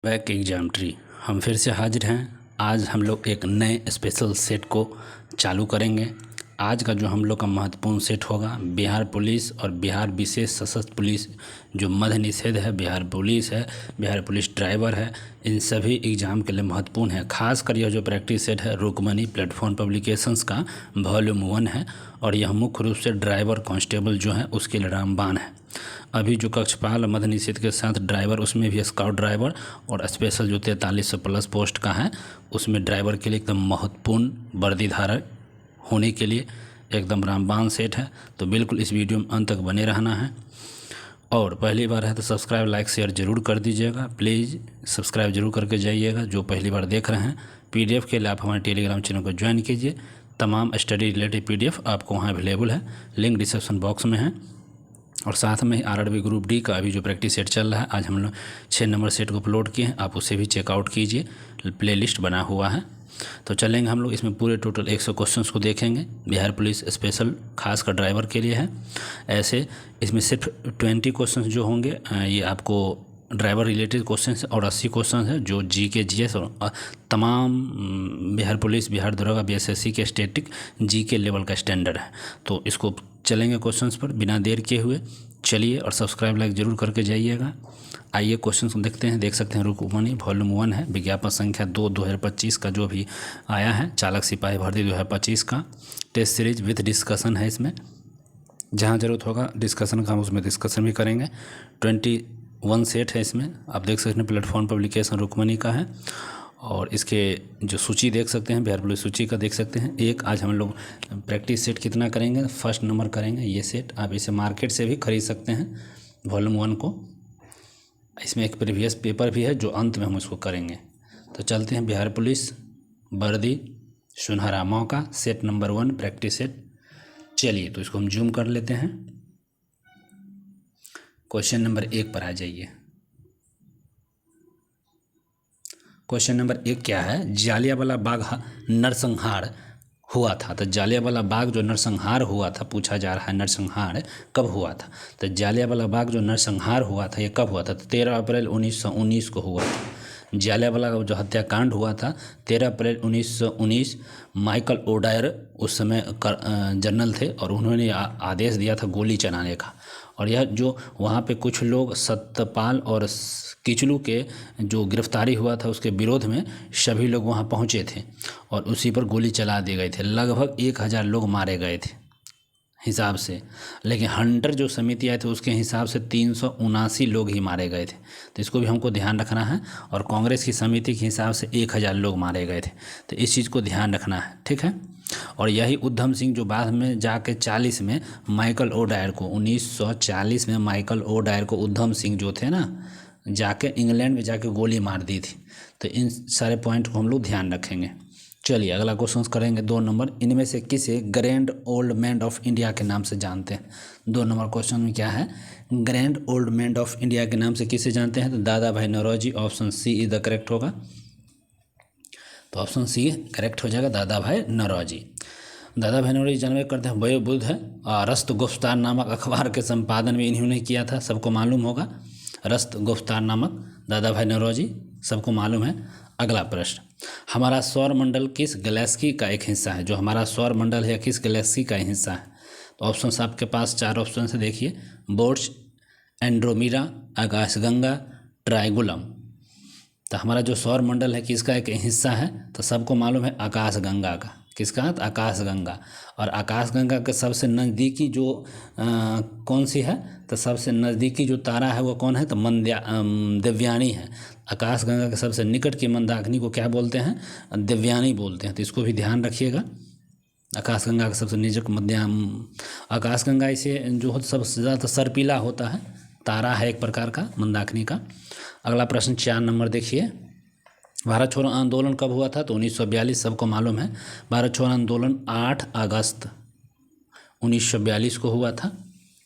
Back एग्जामेट्री हम फिर से हाजिर हैं। आज हम लोग एक नए स्पेशल सेट को चालू करेंगे। आज का जो हम लोग का महत्वपूर्ण सेट होगा बिहार पुलिस और बिहार विशेष सशस्त्र पुलिस, जो मद्य निषेध है, बिहार पुलिस है, बिहार पुलिस ड्राइवर है, इन सभी एग्ज़ाम के लिए महत्वपूर्ण है। खासकर यह जो प्रैक्टिस सेट है रुक्मणी प्लेटफॉर्म पब्लिकेशंस का वॉल्यूम 1 है और यह मुख्य रूप से ड्राइवर कांस्टेबल जो है उसके लिए रामबाण है। अभी जो कक्षपाल मद्य निषेध के साथ ड्राइवर, उसमें भी स्काउट ड्राइवर और स्पेशल जो 4300 प्लस पोस्ट का है उसमें ड्राइवर के लिए एकदम महत्वपूर्ण वर्दी धारक होने के लिए एकदम रामबाण सेट है। तो बिल्कुल इस वीडियो में अंत तक बने रहना है और पहली बार है तो सब्सक्राइब लाइक शेयर ज़रूर कर दीजिएगा। प्लीज़ सब्सक्राइब जरूर करके जाइएगा जो पहली बार देख रहे हैं। पीडीएफ के लिए आप हमारे टेलीग्राम चैनल को ज्वाइन कीजिए। तमाम स्टडी रिलेटेड पीडीएफ आपको वहाँ अवेलेबल है, लिंक डिस्क्रिप्शन बॉक्स में है। और साथ में आरआरबी ग्रुप डी का अभी जो प्रैक्टिस सेट चल रहा है, आज हम लोग 6 नंबर सेट को अपलोड किए हैं, आप उसे भी चेकआउट कीजिए, प्लेलिस्ट बना हुआ है। तो चलेंगे हम लोग इसमें पूरे टोटल 100 क्वेश्चंस को देखेंगे। बिहार पुलिस स्पेशल खास कर ड्राइवर के लिए है। ऐसे इसमें सिर्फ 20 क्वेश्चंस जो होंगे ये आपको ड्राइवर रिलेटेड क्वेश्चन है और 80 क्वेश्चन है जो जीके जीएस और तमाम बिहार पुलिस, बिहार दरोगा, बीएसएससी के स्टैटिक जीके लेवल का स्टैंडर्ड है। तो इसको चलेंगे क्वेश्चंस पर बिना देर किए हुए। चलिए और सब्सक्राइब लाइक ज़रूर करके जाइएगा। आइए क्वेश्चंस को देखते हैं। देख सकते हैं रुक्मणी वॉल्यूम 1 है, विज्ञापन संख्या 2 2025 का जो भी आया है, चालक सिपाही भर्ती 2025 का टेस्ट सीरीज विथ डिस्कशन है। इसमें जहाँ ज़रूरत होगा डिस्कशन का हम उसमें डिस्कशन भी करेंगे। 21 सेट है इसमें, आप देख सकते हैं प्लेटफॉर्म पब्लिकेशन रुक्मणी का है। और इसके जो सूची देख सकते हैं बिहार पुलिस सूची का देख सकते हैं। एक आज हम लोग प्रैक्टिस सेट कितना करेंगे, फर्स्ट नंबर करेंगे ये सेट। आप इसे मार्केट से भी खरीद सकते हैं वॉल्यूम 1 को। इसमें एक प्रीवियस पेपर भी है जो अंत में हम उसको करेंगे। तो चलते हैं बिहार पुलिस वर्दी सुनहरा मौका सेट नंबर 1 प्रैक्टिस सेट। चलिए तो इसको हम जूम कर लेते हैं। क्वेश्चन नंबर 1 पर आ जाइए। क्वेश्चन नंबर 1 क्या है, जालियांवाला बाग नरसंहार हुआ था। तो जालियांवाला बाग जो नरसंहार हुआ था, पूछा जा रहा है नरसंहार कब हुआ था। तो जालियांवाला बाग जो नरसंहार हुआ था ये कब हुआ था, तो 13 अप्रैल 1919 को हुआ था। जालियांवाला जो हत्याकांड हुआ था 13 अप्रैल 1919। माइकल ओडायर उस समय जनरल थे और उन्होंने आदेश दिया था गोली चलाने का। और यह जो वहाँ पे कुछ लोग सत्यपाल और किचलू के जो गिरफ्तारी हुआ था उसके विरोध में सभी लोग वहाँ पहुँचे थे और उसी पर गोली चला दिए गए थे। लगभग 1000 लोग मारे गए थे हिसाब से, लेकिन हंटर जो समिति आए थे उसके हिसाब से 379 लोग ही मारे गए थे। तो इसको भी हमको ध्यान रखना है। और कांग्रेस की समिति के हिसाब से 1000 लोग मारे गए थे। तो इस चीज़ को ध्यान रखना है, ठीक है। और यही उधम सिंह जो बाद में जाके 40 में माइकल ओडायर को 1940 में माइकल ओडायर को उधम सिंह जो थे ना जाके इंग्लैंड में जाके गोली मार दी थी। तो इन सारे पॉइंट को हम लोग ध्यान रखेंगे। चलिए अगला क्वेश्चन करेंगे 2 नंबर। इनमें से किसे grand old man of India के नाम से जानते हैं। 2 नंबर क्वेश्चन में क्या है, grand old man of India के नाम से किसे जानते हैं। तो Dadabhai Naoroji, option C is the correct होगा। तो ऑप्शन सी करेक्ट हो जाएगा, दादा भाई नौरोजी। दादा भाई नौरोजी जन्म करते हैं वयोवृद्ध है। रस्त गुफ्तार नामक अखबार के संपादन भी इन्होंने किया था, सबको मालूम होगा। रस्त गुफ्तार नामक दादा भाई नौरोजी सबको मालूम है। अगला प्रश्न, हमारा सौर मंडल किस गैलेक्सी का एक हिस्सा है। जो हमारा सौर मंडल है किस गैलेक्सी का हिस्सा है। तो ऑप्शन आपके पास 4 ऑप्शन से देखिए, बोर्ड्स, एंड्रोमीडा, आकाशगंगा, ट्राइगुलम। तो हमारा जो सौर मंडल है किसका एक हिस्सा है, तो सबको मालूम है आकाशगंगा का। किसका, तो आकाशगंगा। और आकाशगंगा के सबसे नज़दीकी जो कौन सी है, तो सबसे नज़दीकी जो तारा है वो कौन है, तो देवयानी है। आकाशगंगा के सबसे निकट की मंदाकिनी को क्या बोलते हैं, देवयानी बोलते हैं। तो इसको भी ध्यान रखिएगा। आकाशगंगा का सबसे निकट आकाशगंगा इसे जो सबसे ज़्यादा सर्पिला होता है तारा है एक प्रकार का मंदाकिनी का। अगला प्रश्न 4 नंबर देखिए, भारत छोड़ो आंदोलन कब हुआ था। तो 1942 सबको मालूम है। भारत छोड़ो आंदोलन 8 अगस्त 1942 को हुआ था,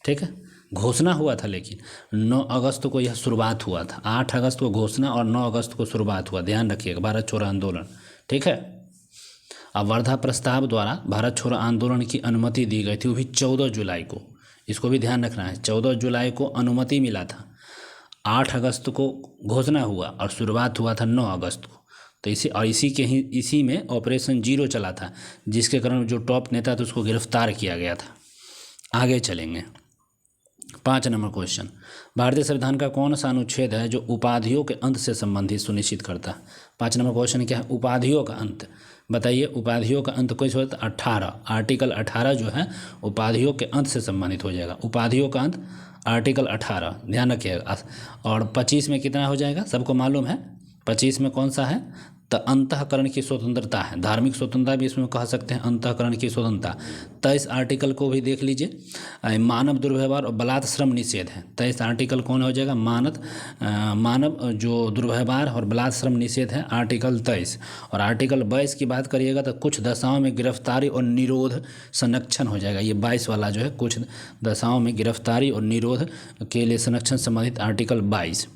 ठीक है। घोषणा हुआ था लेकिन 9 अगस्त को यह शुरुआत हुआ था। 8 अगस्त को घोषणा और 9 अगस्त को शुरुआत हुआ, ध्यान रखिएगा, भारत छोड़ो आंदोलन, ठीक है। अब वर्धा प्रस्ताव द्वारा भारत छोड़ो आंदोलन की अनुमति दी गई थी, वो भी 14 जुलाई को। इसको भी ध्यान रखना है, 14 जुलाई को अनुमति मिला था। 8 अगस्त को घोषणा हुआ और शुरुआत हुआ था 9 अगस्त को। तो इसी में ऑपरेशन जीरो चला था, जिसके कारण जो टॉप नेता था उसको गिरफ्तार किया गया था। आगे चलेंगे। 5 नंबर क्वेश्चन, भारतीय संविधान का कौन सा अनुच्छेद है जो उपाधियों के अंत से संबंधित सुनिश्चित करता है? 5 नंबर क्वेश्चन क्या है? उपाधियों का अंत। बताइए उपाधियों का अंत कैसे होता है? 18, आर्टिकल 18 जो है उपाधियों के अंत से संबंधित हो जाएगा। उपाधियों का अंत आर्टिकल 18, ध्यान रखिएगा। और 25 में कितना हो जाएगा? सबको मालूम है 25 में कौन सा है? तो अंतःकरण की स्वतंत्रता है, धार्मिक स्वतंत्रता भी इसमें कह सकते हैं, अंतःकरण की स्वतंत्रता। 23 आर्टिकल को भी देख लीजिए, मानव दुर्व्यवहार और बलात् श्रम निषेध है। 23 आर्टिकल कौन हो जाएगा? मानव जो दुर्व्यवहार और बलात् श्रम निषेध है, आर्टिकल 23। और आर्टिकल 22 की बात करिएगा तो कुछ दशाओं में गिरफ्तारी और निरोध संरक्षण हो जाएगा। ये 22 वाला जो है कुछ दशाओं में गिरफ्तारी और निरोध के लिए संरक्षण संबंधित आर्टिकल 22।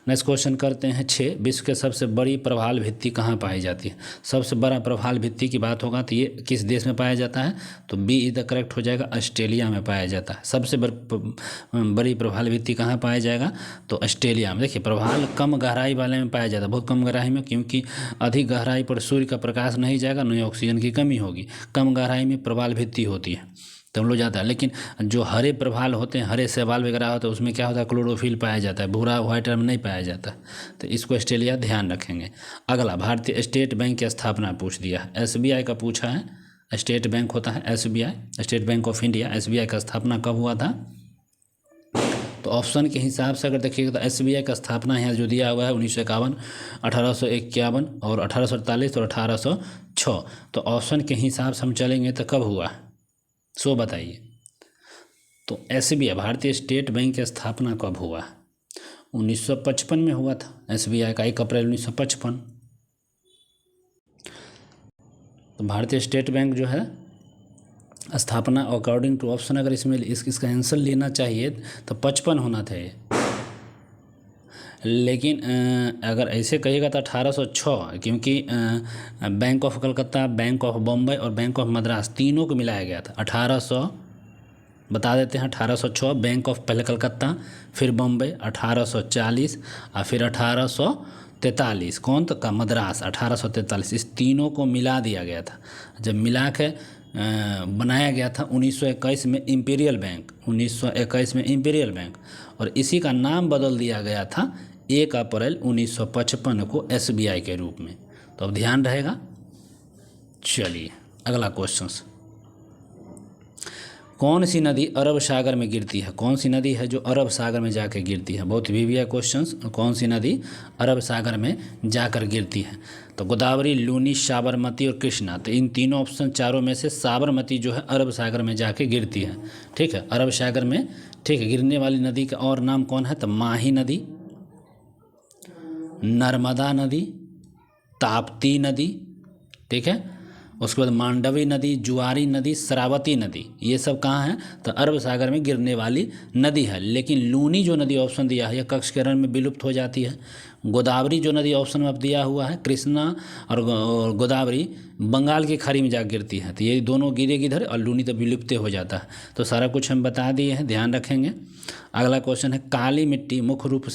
नेक्स्ट क्वेश्चन करते हैं 6, विश्व के सबसे बड़ी प्रवाल भित्ति कहाँ पाई जाती है? सबसे बड़ा प्रवाल भित्ति की बात होगा तो ये किस देश में पाया जाता है? तो बी इज द करेक्ट हो जाएगा, ऑस्ट्रेलिया में पाया जाता है। सबसे बड़ी प्रवाल भित्ति कहाँ पाया जाएगा? तो ऑस्ट्रेलिया में। देखिए प्रवाल कम गहराई वाले में पाया जाता है, बहुत कम गहराई में, क्योंकि अधिक गहराई पर सूर्य का प्रकाश नहीं जाएगा, नहीं ऑक्सीजन की कमी होगी। कम गहराई में प्रवाल भित्ति होती है तो हम लोग जाता है। लेकिन जो हरे प्रवाल होते हैं, हरे शैवाल वगैरह होते हैं, उसमें क्या होता है? क्लोरोफिल पाया जाता है, भूरा व्हाइट में नहीं पाया जाता। तो इसको ऑस्ट्रेलिया ध्यान रखेंगे। अगला, भारतीय स्टेट बैंक की स्थापना पूछ दिया है, एसबीआई का पूछा है। स्टेट बैंक होता है SBI, state bank of India. SBI का स्थापना कब हुआ था? तो ऑप्शन के हिसाब से अगर देखिएगा तो एसबीआई का स्थापना यहाँ जो दिया हुआ है 1951, 1851 और 1848 और 1806। तो ऑप्शन के हिसाब से हम चलेंगे तो कब हुआ? सो बताइए। तो एसबीआई भारतीय स्टेट बैंक की स्थापना कब हुआ? 1955 में हुआ था एसबीआई का, 1 अप्रैल 1955। तो भारतीय स्टेट बैंक जो है स्थापना अकॉर्डिंग टू ऑप्शन, अगर इसमें इसका आंसर लेना चाहिए तो 55 होना चाहिए, लेकिन अगर ऐसे कहिएगा तो 1806, क्योंकि bank of Calcutta, bank of Bombay और बैंक ऑफ मद्रास तीनों को मिलाया गया था। 1800 बता देते हैं, 1806 बैंक ऑफ पहले कलकत्ता, फिर बम्बई 1840 और फिर 1843 कौन तो का मद्रास 1843। इस तीनों को मिला दिया गया था। जब मिला के बनाया गया था 1921 में इम्पीरियल बैंक, 1921 में इम्पीरियल बैंक, और इसी का नाम बदल दिया गया था 1 अप्रैल 1955 को एसबीआई के रूप में। तो अब ध्यान रहेगा। चलिए अगला क्वेश्चन, कौन सी नदी अरब सागर में गिरती है? कौन सी नदी है जो अरब सागर में जाकर गिरती है? बहुत वीवीआई क्वेश्चंस। कौन सी नदी अरब सागर में जाकर गिरती है? तो गोदावरी, लूनी, साबरमती और कृष्णा। तो इन तीनों ऑप्शन चारों में से साबरमती जो है अरब सागर में जाके गिरती है। ठीक है, अरब सागर में। ठीक है, गिरने वाली नदी का और नाम कौन है? तो माही नदी, नर्मदा नदी, ताप्ती नदी, ठीक है, उसके बाद मांडवी नदी, जुआरी नदी, शरावती नदी। ये सब कहाँ हैं? तो अरब सागर में गिरने वाली नदी है। लेकिन लूनी जो नदी ऑप्शन दिया है यह कक्षकरण में विलुप्त हो जाती है। गोदावरी जो नदी ऑप्शन में अब दिया हुआ है, कृष्णा और गोदावरी बंगाल की खाड़ी में जा गिरती है। तो ये दोनों गिरेगी इधर और लूनी तो विलुप्त हो जाता है। तो सारा कुछ हम बता दिए हैं, ध्यान रखेंगे। अगला क्वेश्चन है, काली मिट्टी मुख्य रूप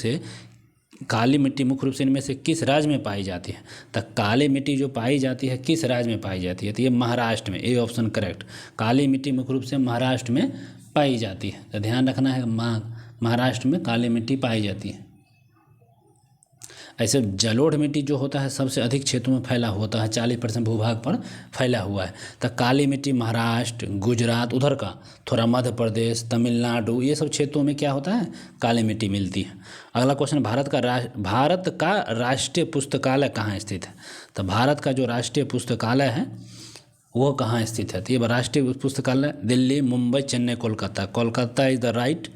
से इनमें से किस राज्य में पाई जाती है? तो काली मिट्टी जो पाई जाती है किस राज्य में पाई जाती है? तो ये महाराष्ट्र में, ए ऑप्शन करेक्ट। काली मिट्टी मुख्य रूप से महाराष्ट्र में पाई जाती है। तो ध्यान रखना है, महाराष्ट्र में काली मिट्टी पाई जाती है। ऐसे जलोढ़ मिट्टी जो होता है सबसे अधिक क्षेत्रों में फैला होता है, 40% भूभाग पर फैला हुआ है। तो काली मिट्टी महाराष्ट्र, गुजरात, उधर का थोड़ा मध्य प्रदेश, तमिलनाडु, ये सब क्षेत्रों में क्या होता है? काली मिट्टी मिलती है। अगला क्वेश्चन, भारत का राष्ट्रीय पुस्तकालय कहाँ स्थित है? तो भारत का जो राष्ट्रीय पुस्तकालय है वो कहाँ स्थित है? तो ये राष्ट्रीय पुस्तकालय Delhi, Mumbai, Chennai, Kolkata. Kolkata is the right.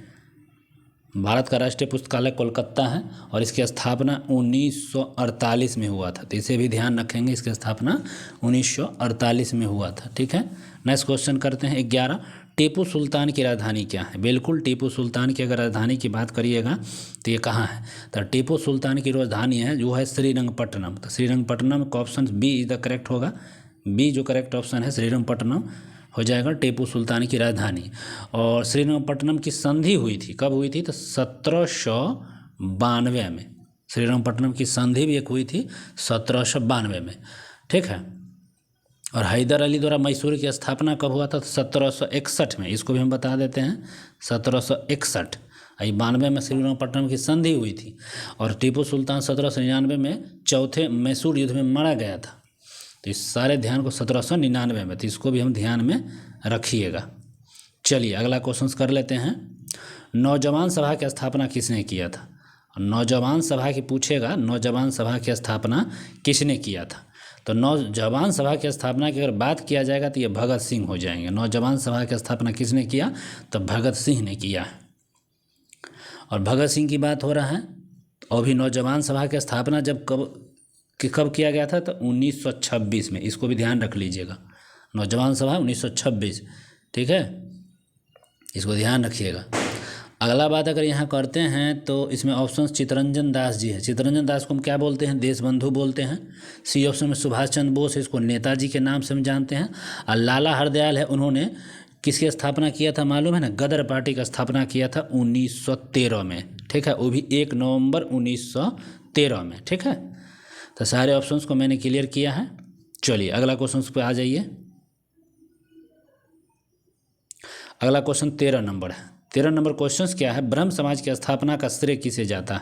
Bharat का राष्ट्रीय पुस्तकालय कोलकाता है और इसकी स्थापना 1948 में हुआ था। तो इसे भी ध्यान रखेंगे, इसकी स्थापना 1948 में हुआ था। ठीक है, नेक्स्ट क्वेश्चन करते हैं 11, टीपू सुल्तान की राजधानी क्या है? बिल्कुल, टीपू सुल्तान की अगर राजधानी की बात करिएगा तो ये कहाँ है? तो टीपू सुल्तान की राजधानी है जो है श्रीरंगपट्टनम। तो श्रीरंगपट्टनम का option B is the correct होगा। बी जो करेक्ट ऑप्शन है श्रीरंगपट्टनम हो जाएगा टीपू सुल्तान की राजधानी। और श्रीरंगपट्टनम की संधि हुई थी, कब हुई थी? तो 1700 1792 में। श्रीरंगपट्टनम की संधि भी एक हुई थी 1792 में, ठीक है। और हैदर अली द्वारा मैसूर की स्थापना कब हुआ था? तो 1761 में। इसको भी हम बता देते हैं 1761। 92 में श्रीरंगपट्टनम की संधि हुई थी और टीपू सुल्तान 1799 में चौथे मैसूर युद्ध में मारा गया था। तो इस सारे ध्यान को 1799 में, तो इसको भी हम ध्यान में रखिएगा। चलिए अगला क्वेश्चन कर लेते हैं। नौजवान सभा की स्थापना किसने किया था? नौजवान सभा की पूछेगा, नौजवान सभा की स्थापना किसने किया था? तो नौजवान सभा की स्थापना की अगर बात किया जाएगा तो ये भगत सिंह हो जाएंगे। नौजवान सभा की स्थापना किसने किया? तो भगत सिंह ने किया है। और भगत सिंह की बात हो रहा है। और भी नौजवान सभा की स्थापना कब किया गया था? तो 1926 में। इसको भी ध्यान रख लीजिएगा। नौजवान सभा 1926, ठीक है, इसको ध्यान रखिएगा। अगला बात अगर यहाँ करते हैं तो इसमें ऑप्शन चित्तरंजन दास जी है। चित्तरंजन दास को हम क्या बोलते हैं? देशबंधु बोलते हैं। सी ऑप्शन में सुभाष चंद्र बोस है, इसको नेताजी के नाम से हम जानते हैं। और लाला हरदयाल है, उन्होंने किसकी स्थापना किया था मालूम है ना? गदर पार्टी का स्थापना किया था 1913 में, ठीक है, वो भी 1 नवंबर 1913 में, ठीक है। तो सारे ऑप्शंस को मैंने क्लियर किया है। चलिए अगला क्वेश्चन पे आ जाइए। अगला क्वेश्चन 13 नंबर है। 13 नंबर क्वेश्चन क्या है? ब्रह्म समाज की स्थापना का श्रेय किसे जाता है?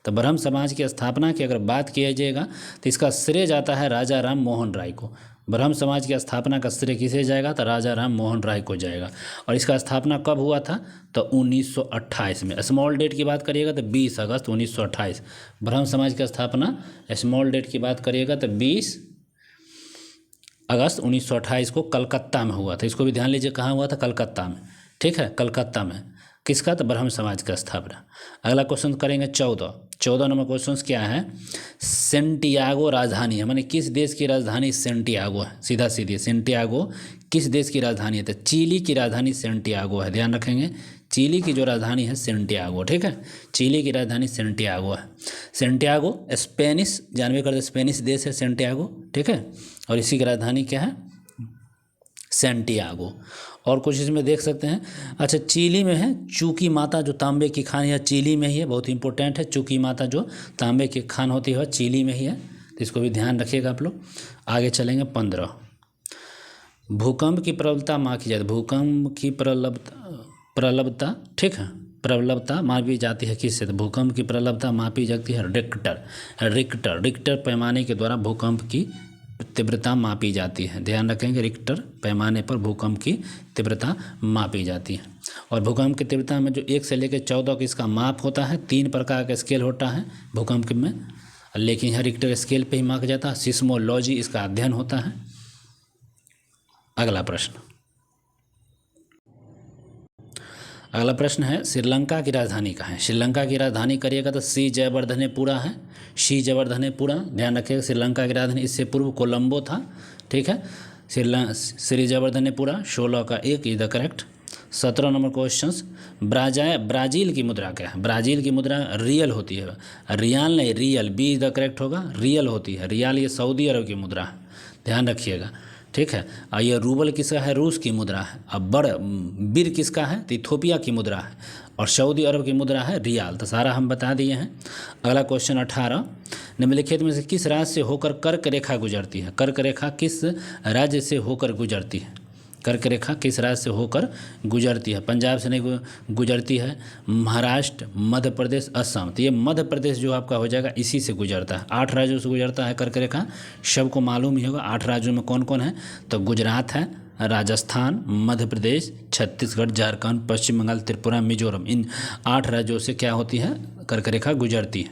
तो ब्रह्म समाज की स्थापना की अगर बात किया जाएगा तो इसका श्रेय जाता है राजा राम मोहन राय को। ब्रह्म समाज की स्थापना का श्रेय किसे जाएगा? तो राजा राम मोहन राय को जाएगा। और इसका स्थापना कब हुआ था? तो 1928 में। स्मॉल डेट की बात करिएगा तो 20 अगस्त 1928। ब्रह्म समाज की स्थापना स्मॉल डेट की बात करिएगा तो 20 अगस्त 1928 को कलकत्ता में हुआ था। इसको भी ध्यान लीजिए, कहाँ हुआ था? कलकत्ता में, ठीक है, कलकत्ता में। किसका? तो ब्रह्म समाज का स्थापना। अगला क्वेश्चन करेंगे 14 नंबर क्वेश्चन क्या है? सेंटियागो राजधानी है, माने किस देश की राजधानी सेंटियागो है? सीधा सीधी, सेंटियागो किस देश की राजधानी है? तो चिली की राजधानी सेंटियागो है। ध्यान रखेंगे, चिली की जो राजधानी है सेंटियागो, ठीक है, चिली की राजधानी सेंटियागो है। सेंटियागो स्पेनिश, जानवे करते स्पेनिश देश है सेंटियागो, ठीक है। और इसी की राजधानी क्या है? सेंटियागो। और कुछ इसमें देख सकते हैं। अच्छा, चिली में है चूकी माता, जो तांबे की खान है, चिली में ही है, बहुत इंपॉर्टेंट है। चूकी माता जो तांबे की खान होती है चिली में ही है, तो इसको भी ध्यान रखिएगा आप लोग। आगे चलेंगे 15। भूकंप की प्रबलता मापी जाती है। भूकंप की प्रबलता, ठीक है, प्रबलता मापी जाती है किससे? तो भूकंप की प्रबलता मापी जाती है रिक्टर पैमाने के द्वारा भूकंप की तीव्रता मापी जाती है। ध्यान रखेंगे, रिक्टर पैमाने पर भूकंप की तीव्रता मापी जाती है। और भूकंप की तीव्रता में जो 1 से लेकर 14 का इसका माप होता है। 3 प्रकार का स्केल होता है भूकंप में, लेकिन यहाँ रिक्टर स्केल पे ही मापा जाता है। सिस्मोलॉजी इसका अध्ययन होता है। अगला प्रश्न है, श्रीलंका की राजधानी कहाँ है? श्रीलंका की राजधानी करिएगा तो श्री जयवर्धनेपुरा है। श्री जयवर्धनेपुरा, ध्यान रखिएगा। श्रीलंका की राजधानी इससे पूर्व कोलंबो था, ठीक है। श्री जयवर्धनेपुरा 16 का 1 is the correct. 17 number question, Brazil की मुद्रा क्या है? ब्राज़ील की मुद्रा रियल होती है, रियाल नहीं, real, B is the correct होगा, रियल होती है। रियाल ये सऊदी अरब की मुद्रा है, ध्यान रखिएगा, ठीक है। और ये रूबल किसका है? रूस की मुद्रा है। अब बिर किसका है? तो इथोपिया की मुद्रा है। और सऊदी अरब की मुद्रा है रियाल। तो सारा हम बता दिए हैं। अगला क्वेश्चन 18, निम्नलिखित में से किस राज्य से होकर कर्क रेखा गुजरती है? कर्क रेखा किस राज्य से होकर गुजरती है? कर्क रेखा किस राज्य से होकर गुजरती है? पंजाब से नहीं गुजरती है, महाराष्ट्र, मध्य प्रदेश, असम। तो ये मध्य प्रदेश जो आपका हो जाएगा इसी से गुजरता है। 8 राज्यों से गुजरता है कर्क रेखा, सबको मालूम ही होगा। 8 राज्यों में कौन कौन है? तो गुजरात है, राजस्थान, मध्य प्रदेश, छत्तीसगढ़, झारखंड, पश्चिम बंगाल, त्रिपुरा, मिजोरम। इन 8 राज्यों से क्या होती है? कर्क रेखा गुजरती है।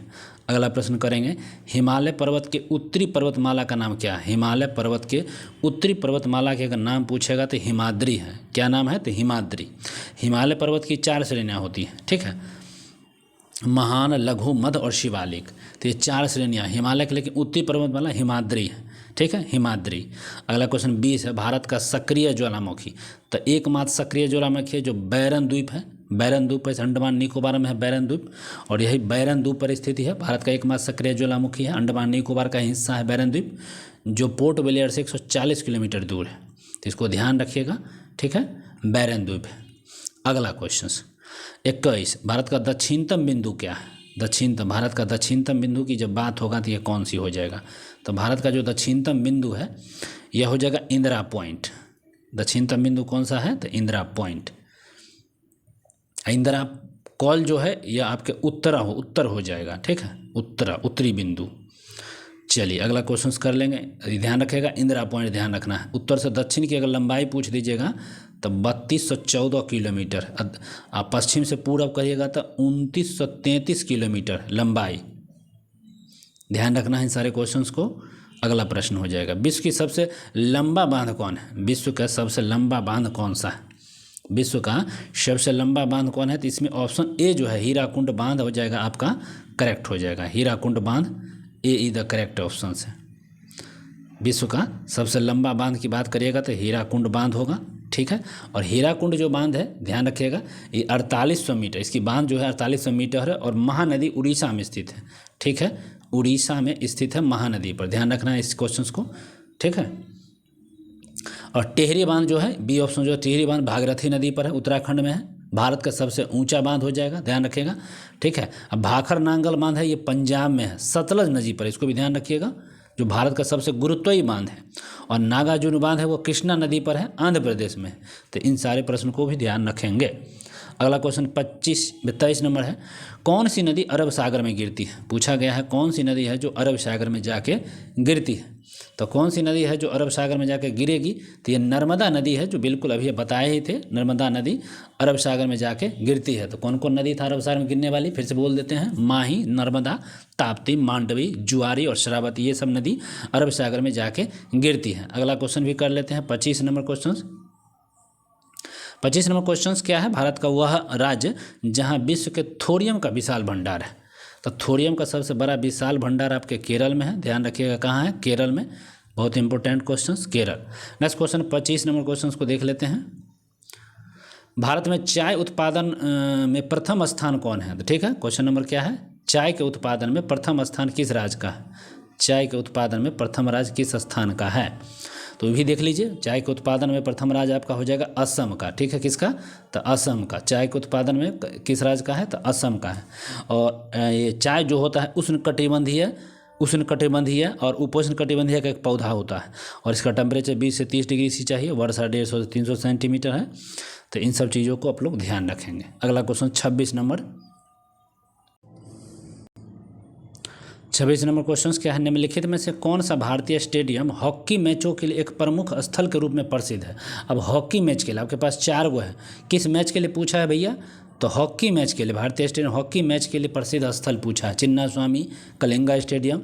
अगला प्रश्न करेंगे, हिमालय पर्वत के उत्तरी पर्वतमाला का नाम क्या है? हिमालय पर्वत के उत्तरी पर्वतमाला के अगर नाम पूछेगा तो हिमाद्री है। क्या नाम है? तो हिमाद्री। हिमालय पर्वत की 4 श्रेणियाँ होती हैं, ठीक है, महान, लघु, मध्य और शिवालिक। तो ये 4 श्रेणियाँ हिमालय के, लेकिन उत्तरी पर्वतमाला हिमाद्री है, ठीक है, हिमाद्री। अगला क्वेश्चन 20 है, भारत का सक्रिय ज्वालामुखी। तो एकमात्र सक्रिय ज्वालामुखी है जो बैरन द्वीप है। बैरन द्वीप है, अंडमान निकोबार में है बैरन द्वीप, और यही बैरन द्वीप पर स्थिति है। भारत का एकमात्र सक्रिय ज्वालामुखी है, अंडमान निकोबार का हिस्सा है बैरन द्वीप, जो पोर्ट ब्लेयर से 140 किलोमीटर दूर है। तो इसको ध्यान रखिएगा, ठीक है, बैरन द्वीप है। अगला क्वेश्चन 21, भारत का दक्षिणतम बिंदु क्या है? दक्षिणतम, भारत का दक्षिणतम बिंदु की जब बात होगा तो ये कौन सी हो जाएगा? तो भारत का जो दक्षिणतम बिंदु है यह हो जाएगा इंदिरा पॉइंट। दक्षिणतम बिंदु कौन सा है? तो इंदिरा पॉइंट। इंदिरा कॉल जो है यह आपके उत्तर हो जाएगा, ठीक है, उत्तरी बिंदु। चलिए अगला क्वेश्चन कर लेंगे। ध्यान रखिएगा इंदिरा पॉइंट ध्यान रखना है। उत्तर से दक्षिण की अगर लंबाई पूछ दीजिएगा तो 3214 किलोमीटर, आप पश्चिम से पूरब करिएगा तो 2933 किलोमीटर लंबाई। ध्यान रखना है इन सारे क्वेश्चंस को। अगला प्रश्न हो जाएगा, विश्व की सबसे लंबा बांध कौन है? विश्व का सबसे लंबा बांध कौन सा है? विश्व का सबसे लंबा बांध कौन है? तो इसमें ऑप्शन ए जो है हीराकुंड बांध हो जाएगा, आपका करेक्ट हो जाएगा। हीराकुंड बांध ए इज द करेक्ट ऑप्शन है। विश्व का सबसे लंबा बांध की बात करिएगा तो हीराकुंड बांध होगा, ठीक है। और हीराकुंड जो बांध है ध्यान रखिएगा ये 4800 मीटर, इसकी बांध जो है 4800 मीटर है और महानदी उड़ीसा में स्थित है, ठीक है। उड़ीसा में स्थित है महानदी पर, ध्यान रखना है इस क्वेश्चन को, ठीक है। और टिहरी बांध जो है बी ऑप्शन जो है टिहरी बांध भागीरथी नदी पर है, उत्तराखंड में है, भारत का सबसे ऊंचा बांध हो जाएगा, ध्यान रखिएगा, ठीक है। अब भाखर नांगल बांध है ये पंजाब में है, सतलज नदी पर, इसको भी ध्यान रखिएगा, जो भारत का सबसे गुरुत्वीय बांध है। और नागार्जुन बांध है वो कृष्णा नदी पर है, आंध्र प्रदेश में। तो इन सारे प्रश्न को भी ध्यान रखेंगे। अगला क्वेश्चन 23 नंबर है, कौन सी नदी अरब सागर में गिरती है? पूछा गया है कौन सी नदी है जो अरब सागर में जाके गिरती है। तो कौन सी नदी है जो अरब सागर में जाके गिरेगी? तो ये नर्मदा नदी है, जो बिल्कुल अभी बताए ही थे, नर्मदा नदी अरब सागर में जाके गिरती है। तो कौन कौन नदी था अरब सागर में गिरने वाली? फिर से बोल देते हैं, माही, नर्मदा, ताप्ती, मांडवी, जुआरी और शरावती, ये सब नदी अरब सागर में जाके गिरती है। अगला क्वेश्चन भी कर लेते हैं 25 नंबर क्वेश्चन। 25 नंबर क्वेश्चन क्या है, भारत का वह राज्य जहाँ विश्व के थोरियम का विशाल भंडार है। तो थोरियम का सबसे बड़ा विशाल भंडार आपके केरल में है, ध्यान रखिएगा कहाँ है? केरल में। बहुत important question Kerala. Next question 25 number question को देख लेते हैं। भारत में चाय उत्पादन में प्रथम स्थान कौन है? तो ठीक है, क्वेश्चन नंबर क्या है, चाय के उत्पादन में प्रथम स्थान किस राज्य का है? चाय के उत्पादन में प्रथम राज्य किस स्थान का है? तो भी देख लीजिए, चाय के उत्पादन में प्रथम राज्य आपका हो जाएगा असम का, ठीक है, किसका? तो असम का। चाय के उत्पादन में किस राज्य का है? तो असम का है। और ये चाय जो होता है उष्णकटिबंधीय और उपोष्णकटिबंधीय का एक पौधा होता है, और इसका टेम्परेचर 20 से 30 डिग्री सी चाहिए, वर्षा 150 से 300 सेंटीमीटर है। तो इन सब चीज़ों को आप लोग ध्यान रखेंगे। अगला क्वेश्चन 26 नंबर। 26 नंबर क्वेश्चन क्या है, निम्नलिखित में से कौन सा भारतीय स्टेडियम हॉकी मैचों के लिए एक प्रमुख स्थल के रूप में प्रसिद्ध है? अब हॉकी मैच के लिए आपके पास 4 गो है, किस मैच के लिए पूछा है भैया? तो हॉकी मैच के लिए, भारतीय स्टेडियम हॉकी मैच के लिए प्रसिद्ध स्थल पूछा है। Chinnaswamy, Kalinga stadium,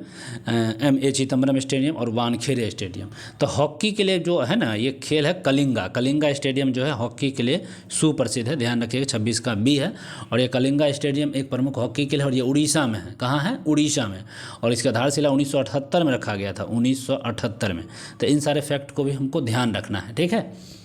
M.A. Chidambaram stadium और वानखेड़े स्टेडियम। तो हॉकी के लिए जो है ना ये खेल है कलिंगा स्टेडियम जो है हॉकी के लिए सुप्रसिद्ध है, ध्यान रखिएगा 26 का बी है। और ये कलिंगा स्टेडियम एक प्रमुख हॉकी के लिए, और ये उड़ीसा में है। कहाँ है? उड़ीसा में। और इसका आधारशिला 1978 में रखा गया था, 1978 में। तो इन सारे फैक्ट को भी हमको ध्यान रखना है, ठीक है।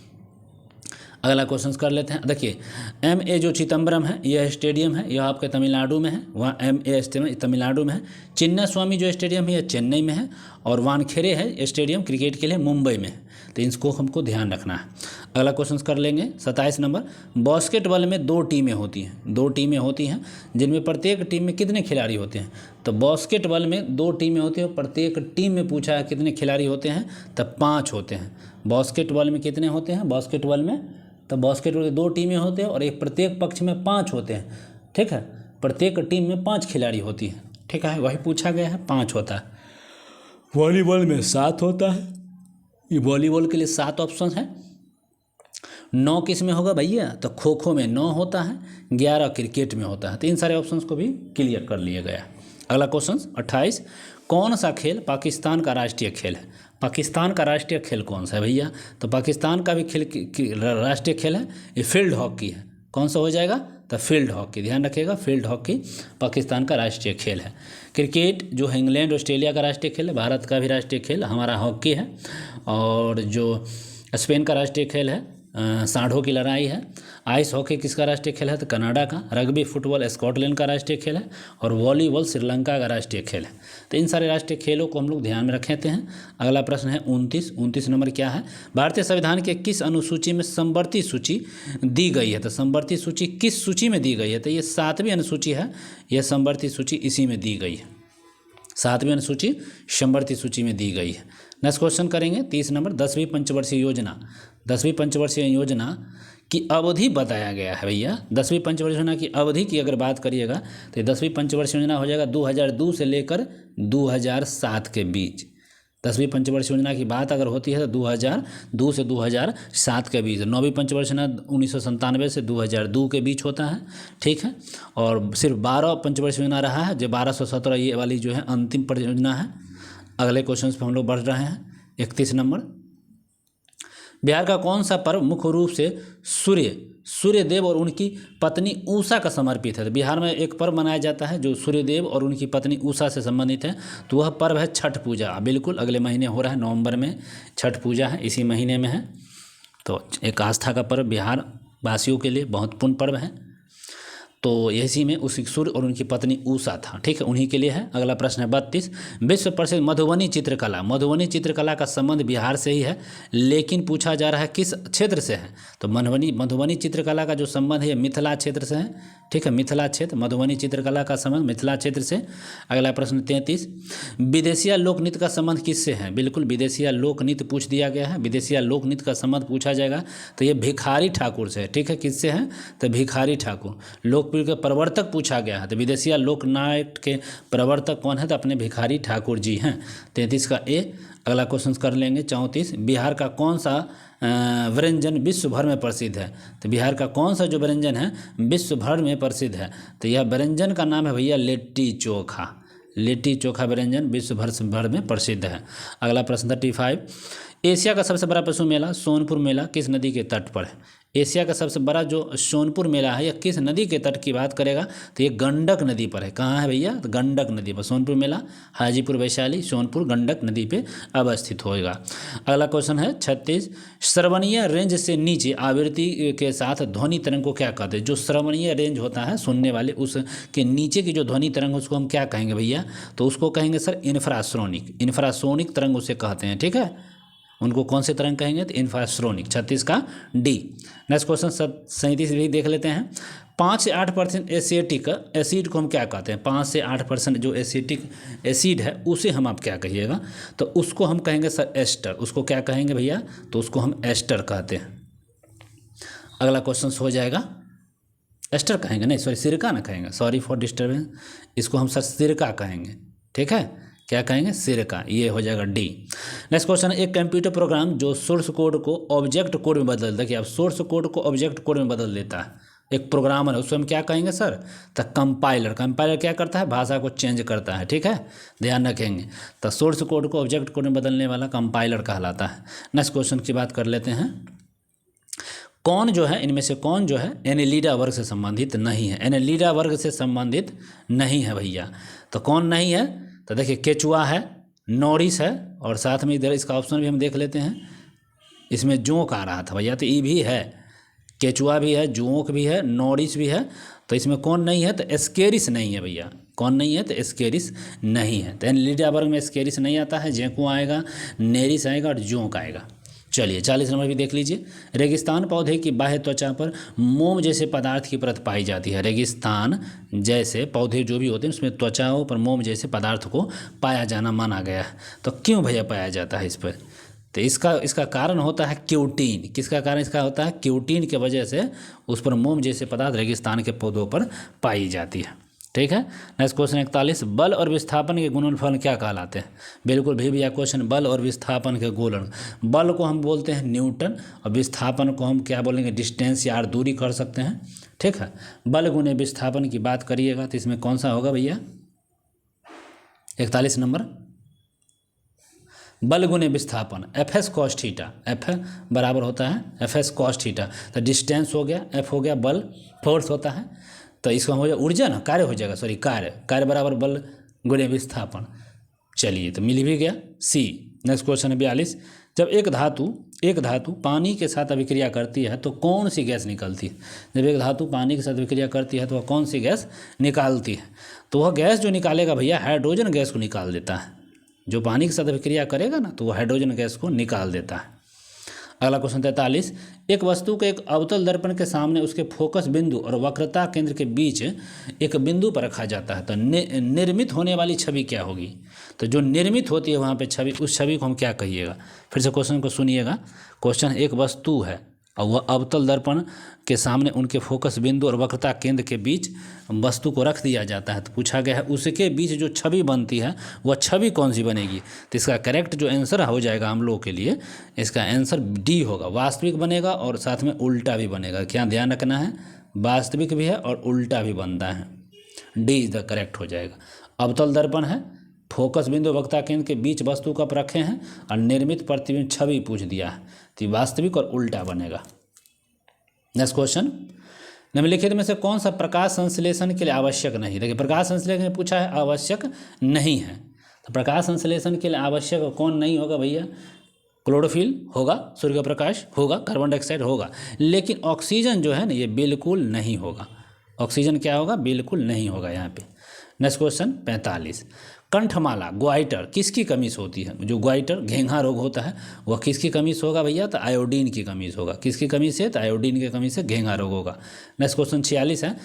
अगला क्वेश्चन कर लेते हैं। देखिए M.A. जो चिदम्बरम है यह स्टेडियम है, यह आपके तमिलनाडु में है, वहाँ M.A. स्टेडियम तमिलनाडु में है। चिन्नास्वामी जो स्टेडियम है यह चेन्नई में है, और वानखेड़े है स्टेडियम क्रिकेट के लिए मुंबई में है। तो इसको हमको ध्यान रखना है। अगला क्वेश्चन कर लेंगे 27 नंबर। बास्केटबॉल में 2 टीमें होती हैं, 2 टीमें होती हैं, जिनमें प्रत्येक टीम में कितने खिलाड़ी होते हैं? तो बास्केटबॉल में 2 टीमें होती हैं, प्रत्येक टीम में पूछा है कितने खिलाड़ी होते हैं? तो 5 होते हैं। बास्केटबॉल में कितने होते हैं? बास्केटबॉल में तो बास्केटबॉल की 2 टीमें होते हैं, और एक प्रत्येक पक्ष में 5 होते हैं, ठीक है। प्रत्येक टीम में 5 खिलाड़ी होती है, ठीक है, वही पूछा गया है, 5 होता है। वॉलीबॉल में 7 होता है, ये वॉलीबॉल के लिए 7 ऑप्शन है। 9 किस में होगा भैया? तो खो खो में 9 होता है, 11 क्रिकेट में होता है। तो इन सारे ऑप्शन को भी क्लियर कर लिया गया। अगला क्वेश्चन 28, कौन सा खेल पाकिस्तान का राष्ट्रीय खेल है? पाकिस्तान का राष्ट्रीय खेल कौन सा है भैया? तो पाकिस्तान का भी खेल राष्ट्रीय खेल है, ये फील्ड हॉकी है। कौन सा हो जाएगा? तो फील्ड हॉकी, ध्यान रखिएगा, फील्ड हॉकी पाकिस्तान का राष्ट्रीय खेल है। क्रिकेट जो है इंग्लैंड ऑस्ट्रेलिया का राष्ट्रीय खेल है, भारत का भी राष्ट्रीय खेल हमारा हॉकी है। और जो स्पेन का राष्ट्रीय खेल है सांडों की लड़ाई है। आइस हॉकी किसका राष्ट्रीय खेल है? तो कनाडा का। रग्बी फुटबॉल स्कॉटलैंड का राष्ट्रीय खेल है और वॉलीबॉल श्रीलंका का राष्ट्रीय खेल है। तो इन सारे राष्ट्रीय खेलों को हम लोग ध्यान में रखे हैं। अगला प्रश्न है 29 नंबर क्या है? भारतीय संविधान के किस अनुसूची में समवर्ती सूची दी गई है? तो समवर्ती सूची किस सूची में दी गई है? तो ये 7वीं अनुसूची है, यह समवर्ती सूची इसी में दी गई है। 7वीं अनुसूची समवर्ती सूची में दी गई है। नेक्स्ट क्वेश्चन करेंगे 30 नंबर। 10वीं पंचवर्षीय योजना, 10वीं पंचवर्षीय योजना की अवधि बताया गया है भैया। 10वीं पंचवर्षीय योजना की अवधि की अगर बात करिएगा तो 10वीं पंचवर्षीय योजना हो जाएगा 2002 से लेकर 2007 के बीच। 10वीं पंचवर्षीय योजना की बात अगर होती है तो 2002 से 2007 के बीच। 9वीं पंचवर्षीय योजना 1997 से 2002 के बीच होता है, ठीक है। और सिर्फ 12 पंचवर्षीय योजना रहा है, जो 1217 ये वाली जो है अंतिम परियोजना है। अगले क्वेश्चन पर हम लोग बढ़ रहे हैं 31 नंबर। बिहार का कौन सा पर्व मुख्य रूप से सूर्यदेव और उनकी पत्नी उषा का समर्पित है? तो बिहार में एक पर्व मनाया जाता है जो सूर्यदेव और उनकी पत्नी उषा से संबंधित है, तो वह पर्व है छठ पूजा। बिल्कुल अगले महीने हो रहा है, नवंबर में छठ पूजा है, इसी महीने में है। तो एक आस्था का पर्व बिहार वासियों के लिए महत्वपूर्ण पर्व है। तो इसी में उस सूर्य और उनकी पत्नी उषा था, ठीक है, उन्हीं के लिए है। अगला प्रश्न है 32। विश्व प्रसिद्ध मधुबनी चित्रकला, मधुबनी चित्रकला का संबंध बिहार से ही है, लेकिन पूछा जा रहा है किस क्षेत्र से है? तो मधुबनी चित्रकला का जो संबंध है मिथिला क्षेत्र से है, ठीक है, मिथिला क्षेत्र। मधुबनी चित्रकला का संबंध मिथिला क्षेत्र से। अगला प्रश्न 33। विदेशिया लोक नृत्य का संबंध किससे है? बिल्कुल विदेशिया लोक नृत्य पूछ दिया गया है। विदेशिया लोक नृत्य का संबंध पूछा जाएगा तो ये भिखारी ठाकुर से है, ठीक है। किससे है? तो भिखारी ठाकुर। लोकप्रिय के प्रवर्तक पूछा गया है, तो विदेशिया लोक नाट्य के प्रवर्तक कौन है? तो अपने भिखारी ठाकुर जी हैं। 33 का ए। अगला क्वेश्चन कर लेंगे 34। बिहार का कौन सा व्यंजन विश्व भर में प्रसिद्ध है? तो बिहार का कौन सा जो व्यंजन है विश्व भर में प्रसिद्ध है? तो यह व्यंजन का नाम है भैया लिट्टी चोखा। लिट्टी चोखा व्यंजन विश्व भर में प्रसिद्ध है। अगला प्रश्न 35। एशिया का सबसे बड़ा पशु मेला सोनपुर मेला किस नदी के तट पर है? एशिया का सबसे बड़ा जो सोनपुर मेला है यह किस नदी के तट की बात करेगा? तो ये गंडक नदी पर है। कहाँ है भैया? तो गंडक नदी पर सोनपुर मेला। हाजीपुर वैशाली सोनपुर गंडक नदी पे अवस्थित होएगा। अगला क्वेश्चन है 36। श्रवणीय रेंज से नीचे आवृत्ति के साथ ध्वनि तरंग को क्या कहते हैं? जो श्रवणीय रेंज होता है सुनने वाले, उसके नीचे की जो ध्वनि तरंग उसको हम क्या कहेंगे भैया? तो उसको कहेंगे सर इंफ्रासोनिक। इंफ्रासोनिक तरंग उसे कहते हैं, ठीक है। उनको कौन से तरंग कहेंगे? तो इंफ्रासोनिक। 36 का डी। नेक्स्ट क्वेश्चन 37 भी देख लेते हैं। 5 से 8% एसिटिक एसिड को हम क्या कहते हैं? 5 से 8% जो एसिटिक एसिड है उसे हम आप क्या कहिएगा? तो उसको हम कहेंगे सर एस्टर। उसको क्या कहेंगे भैया? तो उसको हम एस्टर कहते हैं। अगला क्वेश्चन हो जाएगा एस्टर कहेंगे, नहीं सॉरी सिरका ना कहेंगे, सॉरी फॉर डिस्टर्बेंस। इसको हम सर सिरका कहेंगे, ठीक है। क्या कहेंगे? सिरका। ये हो जाएगा डी। नेक्स्ट क्वेश्चन है। एक कंप्यूटर प्रोग्राम जो सोर्स कोड को ऑब्जेक्ट कोड में बदल देता है, अब सोर्स कोड को ऑब्जेक्ट कोड में बदल देता है, एक प्रोग्रामर है, उसको हम क्या कहेंगे सर? तो कंपाइलर। कंपाइलर क्या करता है? भाषा को चेंज करता है, ठीक है, ध्यान रखेंगे। तो सोर्स कोड को ऑब्जेक्ट कोड में बदलने वाला कंपाइलर कहलाता है। नेक्स्ट क्वेश्चन की बात कर लेते हैं। कौन जो है इनमें से कौन जो है एनेलिडा वर्ग से संबंधित नहीं है? एनेलिडा वर्ग से संबंधित नहीं है भैया। तो कौन नहीं है? तो देखिए केचुआ है, नोरिस है, और साथ में इधर इसका ऑप्शन भी हम देख लेते हैं। इसमें जोंक आ रहा था भैया, तो ये भी है, केचुआ भी है, जोंक भी है, नोरिस भी है। तो इसमें कौन नहीं है? तो एस्केरिस नहीं है भैया। कौन नहीं है? तो एस्केरिस नहीं है। तो एनेलिडा वर्ग में एस्केरिस नहीं आता है, जेंको आएगा, नेरिस आएगा और जोंक आएगा। चलिए 40 नंबर भी देख लीजिए। रेगिस्तान पौधे की बाह्य त्वचा पर मोम जैसे पदार्थ की परत पाई जाती है। रेगिस्तान जैसे पौधे जो भी होते हैं उसमें त्वचाओं पर मोम जैसे पदार्थ को पाया जाना माना गया है। तो क्यों भैया पाया जाता है इस पर? तो इसका कारण होता है क्यूटीन। किसका कारण इसका होता है? क्यूटीन के वजह से उस पर मोम जैसे पदार्थ रेगिस्तान के पौधों पर पाई जाती है, ठीक है। Next question 41। बल और विस्थापन के गुणनफल क्या कहलाते हैं? बिल्कुल भी भैया क्वेश्चन बल और विस्थापन के गुणन। बल को हम बोलते हैं न्यूटन और विस्थापन को हम क्या बोलेंगे? डिस्टेंस या दूरी कर सकते हैं, ठीक है। बल गुणे विस्थापन की बात करिएगा तो इसमें कौन सा होगा भैया? 41 नंबर। बल गुणे विस्थापन एफ कॉस थीटा। एफ बराबर होता है एफ कॉस थीटा। तो डिस्टेंस हो गया, एफ हो गया बल, फोर्स होता है, तो इसका हो जाएगा ऊर्जा ना, कार्य हो जाएगा, सॉरी कार्य बराबर बल गुणे विस्थापन। चलिए तो मिल भी गया सी। नेक्स्ट क्वेश्चन है 42। जब एक धातु पानी के साथ अभिक्रिया करती है तो कौन सी गैस निकलती है? जब एक धातु पानी के साथ अभिक्रिया करती है तो वह कौन सी गैस निकालती है? तो वह गैस जो निकालेगा भैया हाइड्रोजन गैस को निकाल देता है। जो पानी के साथ अभिक्रिया करेगा ना तो वह हाइड्रोजन गैस को निकाल देता है। अगला क्वेश्चन 43। एक वस्तु को एक अवतल दर्पण के सामने उसके फोकस बिंदु और वक्रता केंद्र के बीच एक बिंदु पर रखा जाता है तो निर्मित होने वाली छवि क्या होगी? तो जो निर्मित होती है वहाँ पे छवि, उस छवि को हम क्या कहिएगा? फिर से क्वेश्चन को सुनिएगा। क्वेश्चन, एक वस्तु है और वह अवतल दर्पण के सामने उनके फोकस बिंदु और वक्रता केंद्र के बीच वस्तु को रख दिया जाता है तो पूछा गया है उसके बीच जो छवि बनती है वह छवि कौन सी बनेगी? तो इसका करेक्ट जो आंसर हो जाएगा हम लोगों के लिए, इसका आंसर डी होगा। वास्तविक बनेगा और साथ में उल्टा भी बनेगा। क्या ध्यान रखना है? वास्तविक भी है और उल्टा भी बनता है। डी इज द करेक्ट हो जाएगा। अवतल दर्पण है, फोकस बिंदु वक्रता केंद्र के बीच वस्तु कप रखे हैं और निर्मित प्रतिबिंब छवि पूछ दिया है तो वास्तविक और उल्टा बनेगा। नेक्स्ट क्वेश्चन, निम्नलिखित में से कौन सा प्रकाश संश्लेषण के लिए आवश्यक नहीं? देखिए प्रकाश संश्लेषण में पूछा है आवश्यक नहीं है तो प्रकाश संश्लेषण के लिए आवश्यक कौन नहीं होगा भैया? क्लोरोफिल होगा, सूर्य प्रकाश होगा, कार्बन डाइऑक्साइड होगा, लेकिन ऑक्सीजन जो है ना ये बिल्कुल नहीं होगा। ऑक्सीजन क्या होगा? बिल्कुल नहीं होगा यहाँ पे। Next question 45। कंठमाला ग्वाइटर किसकी कमी से होती है? जो ग्वाइटर घेंघा रोग होता है वह किसकी कमी से होगा भैया? तो आयोडीन की कमी से होगा। किसकी कमी से? तो आयोडीन की कमी से घेंघा रोग होगा। नेक्स्ट क्वेश्चन 46 है।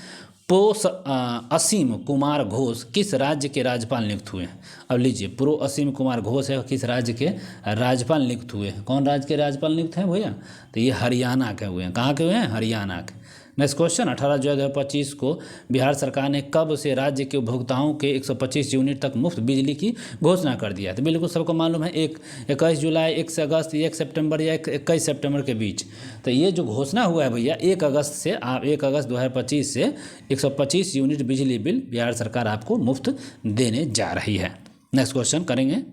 असीम कुमार घोष किस राज्य के राज्यपाल नियुक्त हुए हैं? अब लीजिए, असीम कुमार घोष है किस राज्य के राज्यपाल नियुक्त हुए हैं? कौन राज्य के राज्यपाल नियुक्त हैं भैया? तो ये हरियाणा के हुए हैं। कहाँ के हुए हैं? हरियाणा के। नेक्स्ट क्वेश्चन 18 जुलाई 2025 को बिहार सरकार ने कब से राज्य के उपभोक्ताओं के 125 यूनिट तक मुफ्त बिजली की घोषणा कर दिया है? तो बिल्कुल सबको मालूम है 21 जुलाई, 1 अगस्त, 1 सितंबर या 21 सितंबर के बीच। तो ये जो घोषणा हुआ है भैया 1 अगस्त से, आप 1 अगस्त 2025 से 125 यूनिट बिजली बिल बिहार सरकार आपको मुफ्त देने जा रही है। नेक्स्ट क्वेश्चन करेंगे।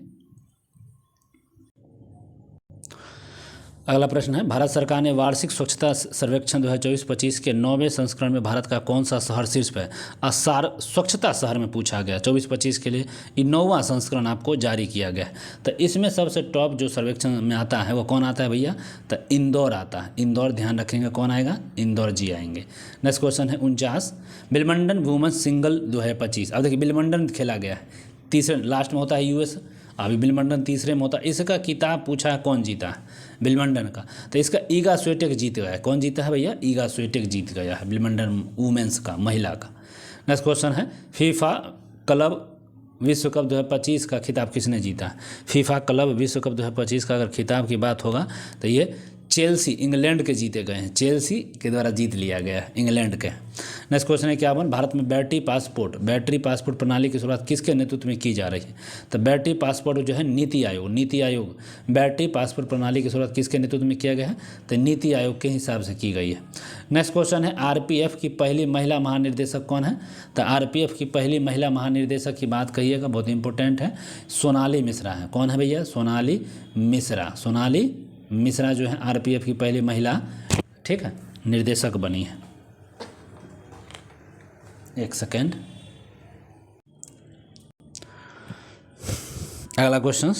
अगला प्रश्न है, भारत सरकार ने वार्षिक स्वच्छता सर्वेक्षण 2024-25 के 9वें संस्करण में भारत का कौन सा शहर शीर्ष पे? स्वच्छता शहर में पूछा गया। 24-25 के लिए 9वां संस्करण आपको जारी किया गया। तो इसमें सबसे टॉप जो सर्वेक्षण में आता है वो कौन आता है भैया? तो इंदौर आता है। इंदौर ध्यान रखेंगे, कौन आएगा? इंदौर जी आएंगे। नेक्स्ट क्वेश्चन है 49। Wimbledon women's single 2025। अब देखिए विंबलडन खेला गया है, तीसरे लास्ट में होता है यूएस, अभी विंबलडन तीसरे में होता है। इसका किताब पूछा है कौन जीता है? विंबलडन का। तो इसका ईगा स्विएटेक जीत गया है। कौन जीता है भैया? ईगा स्विएटेक जीत गया है विंबलडन वुमेन्स का, महिला का। नेक्स्ट क्वेश्चन है, फीफा क्लब विश्व कप 2025 का खिताब किसने जीता है? फीफा क्लब विश्व कप 2025 का अगर खिताब की बात होगा तो ये चेल्सी इंग्लैंड के जीते गए हैं। चेल्सी के द्वारा जीत लिया गया है इंग्लैंड के। नेक्स्ट क्वेश्चन है 51। भारत में बैटरी पासपोर्ट प्रणाली की शुरुआत किसके नेतृत्व में की जा रही है? तो बैटरी पासपोर्ट जो है नीति आयोग बैटरी पासपोर्ट प्रणाली की शुरुआत किसके नेतृत्व में किया गया है? तो नीति आयोग के हिसाब से की गई है। नेक्स्ट क्वेश्चन है, आरपीएफ की पहली महिला महानिर्देशक कौन है? तो आरपीएफ की पहली महिला महानिर्देशक की बात कहिएगा, बहुत इंपॉर्टेंट है, सोनाली मिश्रा है। कौन है भैया? सोनाली मिश्रा जो है आरपीएफ की पहली महिला, ठीक है, निर्देशक बनी है। एक सेकेंड। अगला क्वेश्चन,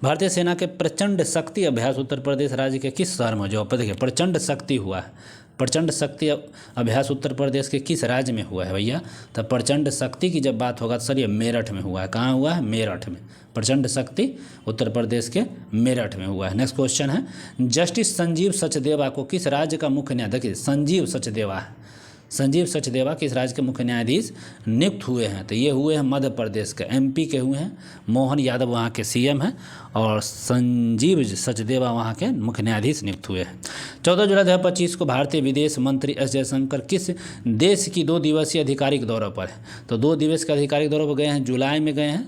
भारतीय सेना के प्रचंड शक्ति अभ्यास उत्तर प्रदेश राज्य के किस शहर में? जो देखिए प्रचंड शक्ति हुआ है, प्रचंड शक्ति अभ्यास उत्तर प्रदेश के किस राज्य में हुआ है भैया? तो प्रचंड शक्ति की जब बात होगा तो सर ये मेरठ में हुआ है। कहाँ हुआ है? मेरठ में। प्रचंड शक्ति उत्तर प्रदेश के मेरठ में हुआ है। नेक्स्ट क्वेश्चन है, जस्टिस संजीव सचदेवा को किस राज्य का मुख्य न्यायाधीश? देखिए संजीव सचदेवा किस राज्य के मुख्य न्यायाधीश नियुक्त हुए हैं? तो ये हुए हैं मध्य प्रदेश के, एमपी के हुए हैं। मोहन यादव वहाँ के सीएम हैं और संजीव सचदेवा वहाँ के मुख्य न्यायाधीश नियुक्त हुए हैं। 14 जुलाई 2025 को भारतीय विदेश मंत्री एस जयशंकर किस देश की 2 दिवसीय आधिकारिक दौरे पर है? तो 2 दिवस के आधिकारिक दौरे पर गए हैं, जुलाई में गए हैं।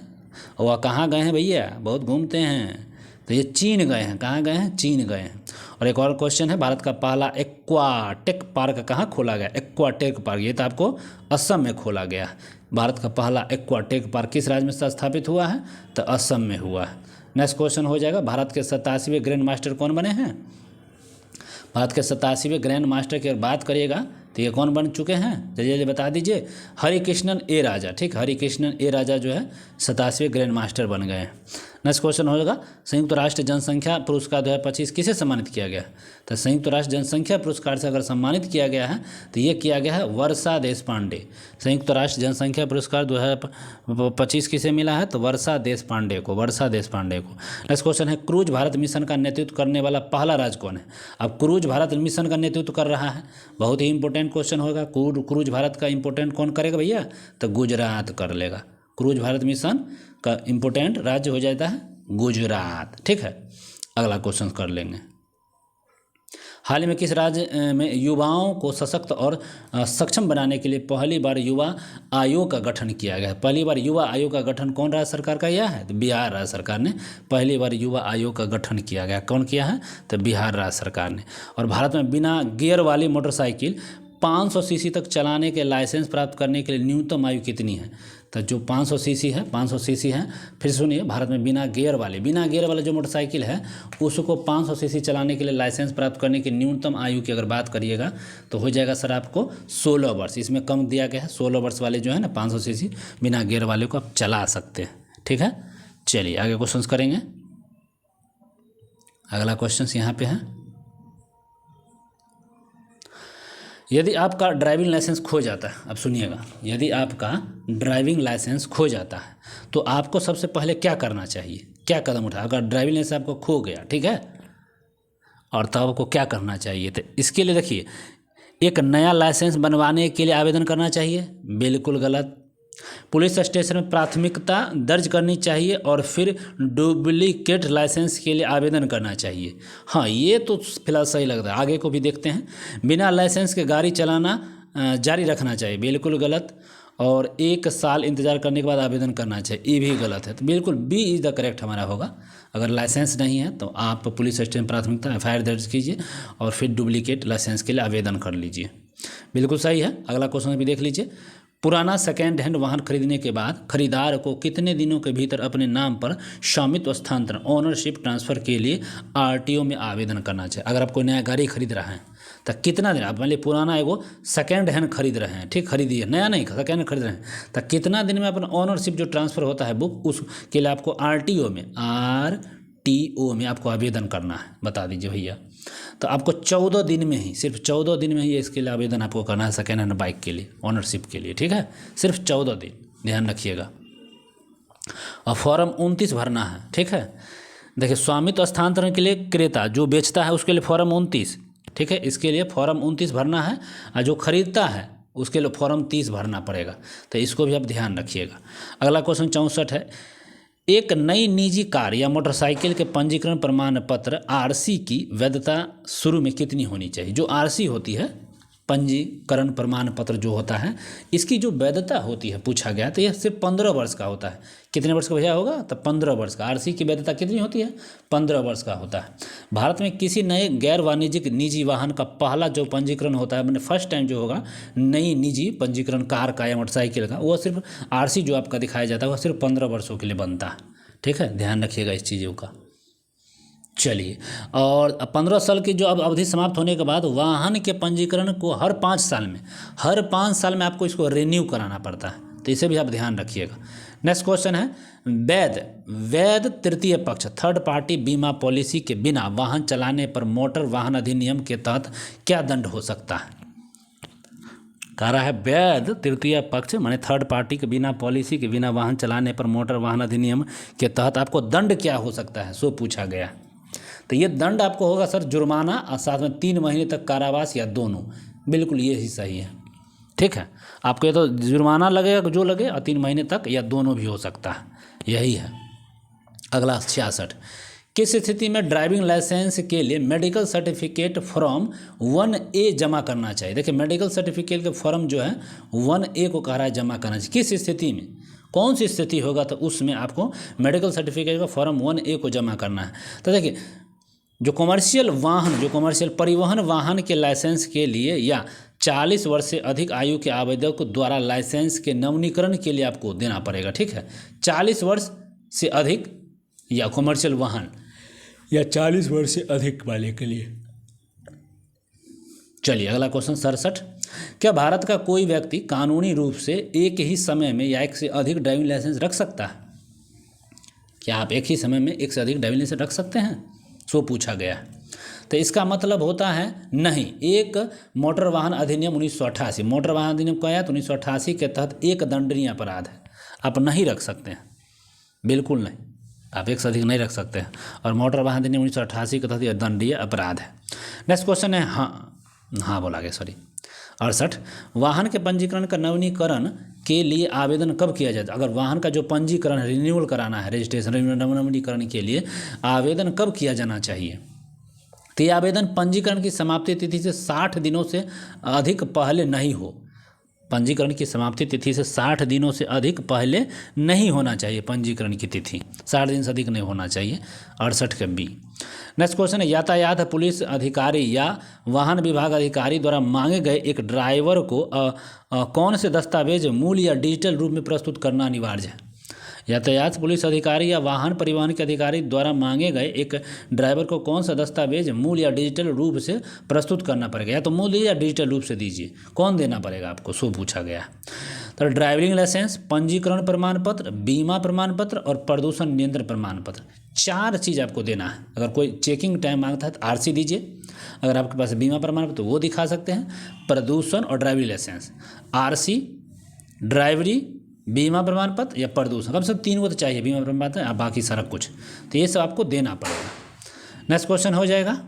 और वह कहाँ गए हैं भैया? बहुत घूमते हैं, तो ये चीन गए हैं। कहाँ गए हैं? चीन गए हैं। और एक और क्वेश्चन है, भारत का पहला एक्वाटेक पार्क कहाँ खोला गया? एक्वाटेक पार्क, ये तो आपको असम में खोला गया। भारत का पहला एक्वाटेक पार्क किस राज्य में स्थापित हुआ है? तो असम में हुआ है। नेक्स्ट क्वेश्चन हो जाएगा, भारत के 87वें ग्रैंड मास्टर कौन बने हैं? भारत के 87वें ग्रैंड मास्टर की अगर बात करिएगा तो ये कौन बन चुके हैं? जल्दी बता दीजिए। हरिकृष्णन ए राजा, ठीक, हरिकृष्णन ए राजा जो है 87वें ग्रैंड मास्टर बन गए हैं। नेक्स्ट क्वेश्चन होगा, संयुक्त राष्ट्र जनसंख्या पुरस्कार 2025 किसे सम्मानित किया गया? तो संयुक्त राष्ट्र जनसंख्या पुरस्कार से अगर सम्मानित किया गया है तो ये किया गया है वर्षा देशपांडे। संयुक्त राष्ट्र जनसंख्या पुरस्कार 2025 किसे मिला है? तो वर्षा देशपांडे को, वर्षा देशपांडे को। नेक्स्ट क्वेश्चन है, क्रूज भारत मिशन का नेतृत्व करने वाला पहला राज्य कौन है? अब क्रूज भारत मिशन का नेतृत्व कर रहा है, बहुत ही इंपॉर्टेंट क्वेश्चन होगा। क्रूज भारत का इंपॉर्टेंट कौन करेगा भैया? तो गुजरात कर लेगा। क्रूज भारत मिशन का इंपॉर्टेंट राज्य हो जाता है गुजरात। ठीक है, अगला क्वेश्चन कर लेंगे। हाल ही में किस राज्य में युवाओं को सशक्त और सक्षम बनाने के लिए पहली बार युवा आयोग का गठन किया गया है? पहली बार युवा आयोग का गठन कौन राज्य सरकार का किया है? तो बिहार राज्य सरकार ने पहली बार युवा आयोग का गठन किया गया। कौन किया है? तो बिहार राज्य सरकार ने। और भारत में बिना गियर वाली मोटरसाइकिल 500 सीसी तक चलाने के लाइसेंस प्राप्त करने के लिए न्यूनतम आयु कितनी है? तो जो 500 सीसी है, 500 सीसी है, फिर सुनिए, भारत में बिना गियर वाले जो मोटरसाइकिल है उसको 500 सीसी चलाने के लिए लाइसेंस प्राप्त करने की न्यूनतम आयु की अगर बात करिएगा तो हो जाएगा सर आपको 16 वर्ष। इसमें कम दिया गया है, 16 वर्ष वाले जो है ना 500 सीसी बिना गियर वाले को आप चला सकते हैं। ठीक है, चलिए आगे क्वेश्चन करेंगे। अगला क्वेश्चन यहाँ पे है, यदि आपका ड्राइविंग लाइसेंस खो जाता है, अब सुनिएगा, यदि आपका ड्राइविंग लाइसेंस खो जाता है तो आपको सबसे पहले क्या करना चाहिए, क्या कदम उठा? अगर ड्राइविंग लाइसेंस आपको खो गया, ठीक है, और तब आपको क्या करना चाहिए? तो इसके लिए देखिए, एक नया लाइसेंस बनवाने के लिए आवेदन करना चाहिए, बिल्कुल गलत। पुलिस स्टेशन में प्राथमिकता दर्ज करनी चाहिए और फिर डुप्लीकेट लाइसेंस के लिए आवेदन करना चाहिए। हाँ, ये तो फिलहाल सही लग रहा है, आगे को भी देखते हैं। बिना लाइसेंस के गाड़ी चलाना जारी रखना चाहिए, बिल्कुल गलत। और 1 साल इंतजार करने के बाद आवेदन करना चाहिए, ये भी गलत है। तो बिल्कुल बी इज़ द करेक्ट हमारा होगा। अगर लाइसेंस नहीं है तो आप पुलिस स्टेशन प्राथमिकता FIR दर्ज कीजिए और फिर डुप्लीकेट लाइसेंस के लिए आवेदन कर लीजिए, बिल्कुल सही है। अगला क्वेश्चन भी देख लीजिए, पुराना सेकेंड हैंड वाहन खरीदने के बाद खरीदार को कितने दिनों के भीतर अपने नाम पर स्वामित्व हस्तांतरण ओनरशिप ट्रांसफ़र के लिए RTO में आवेदन करना चाहिए? अगर आप कोई नया गाड़ी खरीद रहा है तो कितना दिन, आप मान लीजिए पुराना एगो सेकेंड हैंड खरीद रहे हैं, ठीक, खरीदिए, नया नहीं, सेकेंड हैंड खरीद रहे हैं, तो कितना दिन में अपना ओनरशिप जो ट्रांसफ़र होता है बुक, उसके लिए आपको RTO में आपको आवेदन करना है। बता दीजिए भैया, तो आपको 14 दिन में ही, सिर्फ 14 दिन में ही इसके लिए आवेदन आपको करना है सेकेंड हैंड बाइक के लिए, ओनरशिप के लिए। ठीक है, सिर्फ 14 दिन, ध्यान रखिएगा। और फॉर्म 29 भरना है। ठीक है, देखिए, स्वामित्व हस्तांतरण के लिए क्रेता जो बेचता है उसके लिए फॉर्म 29, ठीक है, इसके लिए फॉर्म 29 भरना है, और जो खरीदता है उसके लिए फॉर्म 30 भरना पड़ेगा। तो इसको भी आप ध्यान रखिएगा। अगला क्वेश्चन 64 है, एक नई निजी कार या मोटरसाइकिल के पंजीकरण प्रमाण पत्र RC की वैधता शुरू में कितनी होनी चाहिए? जो RC होती है, पंजीकरण प्रमाण पत्र जो होता है, इसकी जो वैधता होती है पूछा गया, तो यह सिर्फ 15 वर्ष का होता है। कितने वर्ष का भैया होगा? तो 15 वर्ष का। RC की वैधता कितनी होती है? 15 वर्ष का होता है। भारत में किसी नए गैर वाणिज्यिक निजी वाहन का पहला जो पंजीकरण होता है, मैंने फर्स्ट टाइम जो होगा नई निजी पंजीकरण कार का या मोटरसाइकिल का, वो सिर्फ RC जो आपका दिखाया जाता है वो सिर्फ 15 वर्षों के लिए बनता है। ठीक है, ध्यान रखिएगा इस चीज़ों का। चलिए, और 15 साल की जो अब अवधि समाप्त होने के बाद वाहन के पंजीकरण को हर 5 साल में आपको इसको रिन्यू कराना पड़ता है, तो इसे भी आप ध्यान रखिएगा। नेक्स्ट क्वेश्चन है, वैध तृतीय पक्ष थर्ड पार्टी बीमा पॉलिसी के बिना वाहन चलाने पर मोटर वाहन अधिनियम के तहत क्या दंड हो सकता है? कह रहा है वैध तृतीय पक्ष माने थर्ड पार्टी के बिना पॉलिसी के बिना वाहन चलाने पर मोटर वाहन अधिनियम के तहत आपको दंड क्या हो सकता है, सो पूछा गया। तो ये दंड आपको होगा सर जुर्माना और साथ में 3 महीने तक कारावास या दोनों, बिल्कुल ये ही सही है। ठीक है, आपको ये तो जुर्माना लगेगा जो लगे, और 3 महीने तक या दोनों भी हो सकता है, यही है। अगला 66, किस स्थिति में ड्राइविंग लाइसेंस के लिए मेडिकल सर्टिफिकेट फॉर्म 1A जमा करना चाहिए? देखिए, मेडिकल सर्टिफिकेट का फॉर्म जो है 1A को कह रहा है जमा करना चाहिए। किस स्थिति में, कौन सी स्थिति होगा तो उसमें आपको मेडिकल सर्टिफिकेट का फॉर्म 1A को जमा करना है। तो देखिए, जो कमर्शियल परिवहन वाहन के लाइसेंस के लिए या 40 वर्ष से अधिक आयु के आवेदक द्वारा लाइसेंस के नवीनीकरण के लिए आपको देना पड़ेगा। ठीक है, 40 वर्ष से अधिक या कमर्शियल वाहन या 40 वर्ष से अधिक वाले के लिए। चलिए, अगला क्वेश्चन 67, क्या भारत का कोई व्यक्ति कानूनी रूप से एक ही समय में या एक से अधिक ड्राइविंग लाइसेंस रख सकता है? क्या आप एक ही समय में एक से अधिक ड्राइविंग लाइसेंस रख सकते हैं? सो पूछा गया है। तो इसका मतलब होता है नहीं। एक मोटर वाहन अधिनियम 1988, मोटर वाहन अधिनियम क्या है तो 1988 के तहत एक दंडनीय अपराध है, आप नहीं रख सकते हैं, बिल्कुल नहीं, आप एक से अधिक नहीं रख सकते हैं। और मोटर वाहन अधिनियम 1988 के तहत यह दंडनीय अपराध है। नेक्स्ट क्वेश्चन है, हाँ बोला गया, सॉरी 68, वाहन के पंजीकरण का नवीनीकरण के लिए आवेदन कब किया जाता है? अगर वाहन का जो पंजीकरण रिन्यूअल कराना है, रजिस्ट्रेशन नवीनीकरण के लिए आवेदन कब किया जाना चाहिए? तो ये आवेदन पंजीकरण की समाप्ति तिथि से 60 दिनों से अधिक पहले नहीं हो। पंजीकरण की समाप्ति तिथि से 60 दिनों से अधिक पहले नहीं होना चाहिए। पंजीकरण की तिथि 60 दिन से अधिक नहीं होना चाहिए। 68 के बी। नेक्स्ट क्वेश्चन है, यातायात पुलिस अधिकारी या वाहन विभाग अधिकारी द्वारा मांगे गए एक ड्राइवर को कौन से दस्तावेज मूल या डिजिटल रूप में प्रस्तुत करना अनिवार्य है? यातायात पुलिस अधिकारी या वाहन परिवहन के अधिकारी द्वारा मांगे गए एक ड्राइवर को कौन सा दस्तावेज मूल या डिजिटल रूप से प्रस्तुत करना पड़ेगा? या तो मूल या डिजिटल रूप से दीजिए, कौन देना पड़ेगा आपको? सो पूछा गया। तो ड्राइविंग लाइसेंस, पंजीकरण प्रमाण पत्र, बीमा प्रमाण पत्र और प्रदूषण नियंत्रण प्रमाण पत्र, 4 चीज़ आपको देना है। अगर कोई चेकिंग टाइम मांगता है तो आरसी दीजिए, अगर आपके पास बीमा प्रमाण पत्र तो वो दिखा सकते हैं, प्रदूषण और ड्राइविंग लाइसेंस, आरसी, ड्राइवरी, बीमा प्रमाण पत्र या प्रदूषण, कम से कम 3 को तो चाहिए, बीमा प्रमाण पत्र, बाकी सारा कुछ, तो ये सब आपको देना पड़ेगा। नेक्स्ट क्वेश्चन हो जाएगा।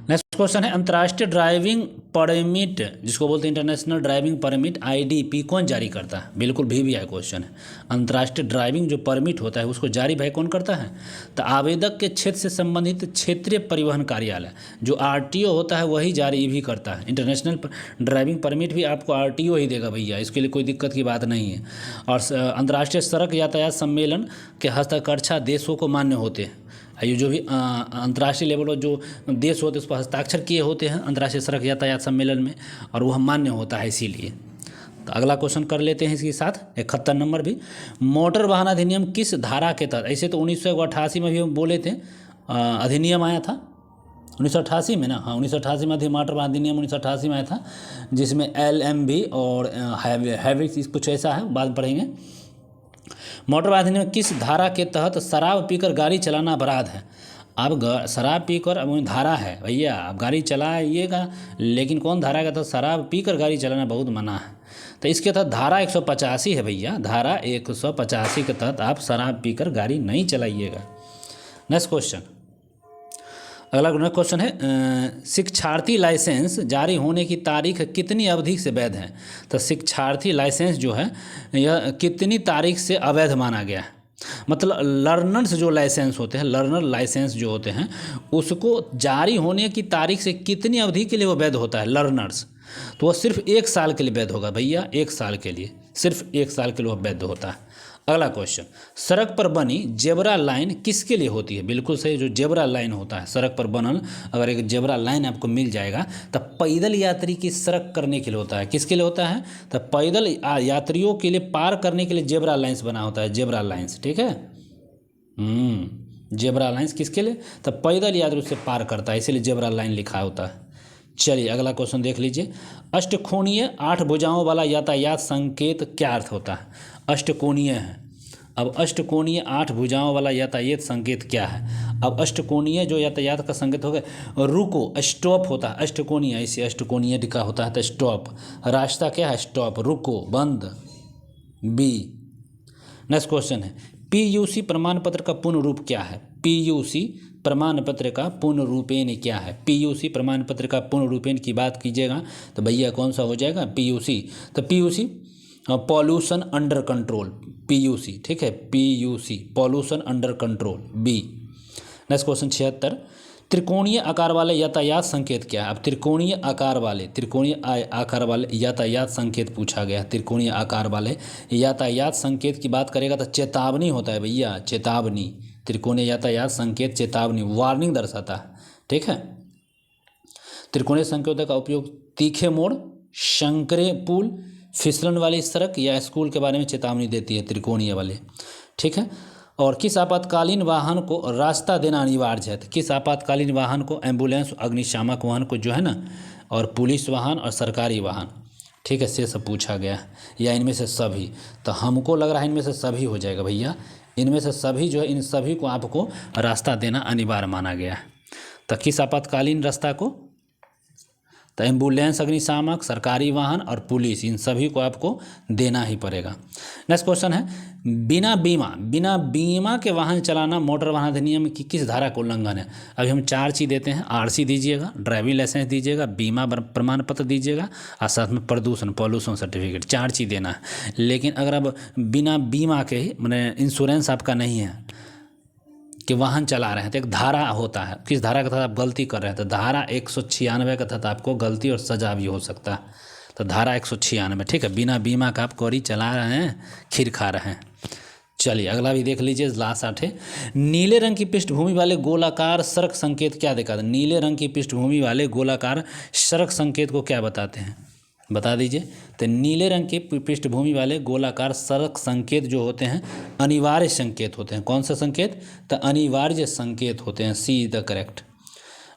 नेक्स्ट क्वेश्चन है, अंतर्राष्ट्रीय ड्राइविंग परमिट, जिसको बोलते हैं इंटरनेशनल ड्राइविंग परमिट IDP, कौन जारी करता है? बिल्कुल VVI क्वेश्चन है। अंतर्राष्ट्रीय ड्राइविंग जो परमिट होता है उसको जारी भाई कौन करता है? तो आवेदक के क्षेत्र से संबंधित क्षेत्रीय परिवहन कार्यालय, जो RTO होता है वही जारी भी करता है। इंटरनेशनल ड्राइविंग परमिट भी आपको RTO ही देगा भैया, इसके लिए कोई दिक्कत की बात नहीं है। और अंतर्राष्ट्रीय सड़क यातायात सम्मेलन के हस्ताक्षर देशों को मान्य होते हैं। ये जो भी अंतर्राष्ट्रीय लेवल पर जो देश होते हैं उस पर हस्ताक्षर किए होते हैं अंतर्राष्ट्रीय सड़क यातायात सम्मेलन में, और वह मान्य होता है इसीलिए। तो अगला क्वेश्चन कर लेते हैं इसके साथ, 71 नंबर भी, मोटर वाहन अधिनियम किस धारा के तहत? ऐसे तो 1988 में भी हम बोले थे अधिनियम आया था 1988 में ना, हाँ 1988 में मोटर वाहन अधिनियम 1988 में आया था, जिसमें LMV और हैविक्स कुछ ऐसा है, बाद में पढ़ेंगे। मोटर वाहन अधिनियम में किस धारा के तहत शराब पीकर गाड़ी चलाना अपराध है? अब शराब पीकर, अब धारा है भैया, आप गाड़ी चलाइएगा, लेकिन कौन धारा के तहत? शराब पीकर गाड़ी चलाना बहुत मना है। तो इसके तहत धारा 185 है भैया, धारा 185 के तहत आप शराब पीकर गाड़ी नहीं चलाइएगा। नेक्स्ट क्वेश्चन, अगला क्वेश्चन है, शिक्षार्थी लाइसेंस जारी होने की तारीख कितनी अवधि से वैध है? तो शिक्षार्थी लाइसेंस जो है यह कितनी तारीख से अवैध माना गया है? मतलब लर्नर्स जो लाइसेंस होते हैं, लर्नर लाइसेंस जो होते हैं, उसको जारी होने की तारीख से कितनी अवधि के लिए वो वैध होता है लर्नर्स? तो वह सिर्फ 1 साल के लिए वैध होगा भैया, 1 साल के लिए, सिर्फ 1 साल के लिए वह वैध होता है। अगला क्वेश्चन, सड़क पर बनी जेब्रा लाइन किसके लिए होती है? बिल्कुल सही, जो जेब्रा लाइन होता है सड़क पर बनल, अगर एक जेब्रा लाइन आपको मिल जाएगा तो पैदल यात्री की सड़क करने के लिए होता है। किसके लिए होता है? तो पैदल यात्रियों के लिए पार करने के लिए जेब्रा लाइन्स बना होता है, जेब्रा लाइन्स, ठीक है। जेब्रा लाइन्स किसके लिए? तो पैदल यात्री उससे पार करता है, इसीलिए जेब्रा लाइन लिखा होता है। चलिए अगला क्वेश्चन देख लीजिए, अष्टकोणीय 8 भुजाओं वाला यातायात संकेत क्या अर्थ होता है? अष्टकोणीय है, अब अष्टकोणीय 8 भुजाओं वाला यातायात संकेत क्या है? अब अष्टकोणीय जो यातायात का संकेत हो गया, रुको, स्टॉप होता है, अष्टकोणीय ऐसे अष्टकोणीय लिखा होता है तो स्टॉप, रास्ता क्या है? स्टॉप, रुको, बंद, बी। नेक्स्ट क्वेश्चन है, PUC प्रमाण पत्र का पूर्ण रूप क्या है? PUC प्रमाण पत्र का पूर्ण रूपेण क्या है? PUC प्रमाण पत्र का पूर्ण रूपेण की बात कीजिएगा तो भैया कौन सा हो जाएगा? PUC। तो PUC pollution under control, PUC, ठीक है, PUC pollution under control, B. Next question 76, त्रिकोणीय आकार वाले यातायात संकेत क्या है? अब त्रिकोणीय आकार वाले यातायात संकेत पूछा गया। त्रिकोणीय आकार वाले यातायात संकेत की बात करेगा तो चेतावनी होता है भैया, चेतावनी। त्रिकोणीय यातायात संकेत चेतावनी, वार्निंग दर्शाता है, ठीक है। त्रिकोणीय संकेतों का उपयोग तीखे मोड़, संकरे पुल, फिसलन वाली सड़क या स्कूल के बारे में चेतावनी देती है त्रिकोणीय वाले, ठीक है। और किस आपातकालीन वाहन को रास्ता देना अनिवार्य है? तो किस आपातकालीन वाहन को? एम्बुलेंस, अग्निशामक वाहन को जो है ना, और पुलिस वाहन और सरकारी वाहन, ठीक है, से सब पूछा गया है, या इनमें से सभी? तो हमको लग रहा है इनमें से सभी हो जाएगा भैया, इनमें से सभी जो है, इन सभी को आपको रास्ता देना अनिवार्य माना गया है। तो किस आपातकालीन रास्ता को? तो एम्बुलेंस, अग्निशामक, सरकारी वाहन और पुलिस, इन सभी को आपको देना ही पड़ेगा। नेक्स्ट क्वेश्चन है, बिना बीमा के वाहन चलाना मोटर वाहन अधिनियम की किस धारा का उल्लंघन है? अभी हम 4 चीज़ देते हैं, आरसी दीजिएगा, ड्राइविंग लाइसेंस दीजिएगा, बीमा प्रमाण पत्र दीजिएगा और साथ में पॉल्यूशन सर्टिफिकेट, 4 चीज़ देना है। लेकिन अगर अब बिना बीमा के ही मैंने इंश्योरेंस आपका नहीं है कि वाहन चला रहे हैं, तो एक धारा होता है, किस धारा के तहत आप गलती कर रहे हैं? तो धारा 196 के तहत आपको गलती और सजा भी हो सकता है। तो धारा 196, ठीक है। बिना बीमा का आप कोरी चला रहे हैं, खीर खा रहे हैं। चलिए अगला भी देख लीजिए, लास्ट 8 है। नीले रंग की पृष्ठभूमि वाले गोलाकार सड़क संकेत क्या दिखाते हैं? नीले रंग की पृष्ठभूमि वाले गोलाकार सड़क संकेत को क्या बताते हैं? बता दीजिए। तो नीले रंग की पृष्ठभूमि वाले गोलाकार सड़क संकेत जो होते हैं अनिवार्य संकेत होते हैं। कौन सा संकेत? तो अनिवार्य संकेत होते हैं। C is the correct.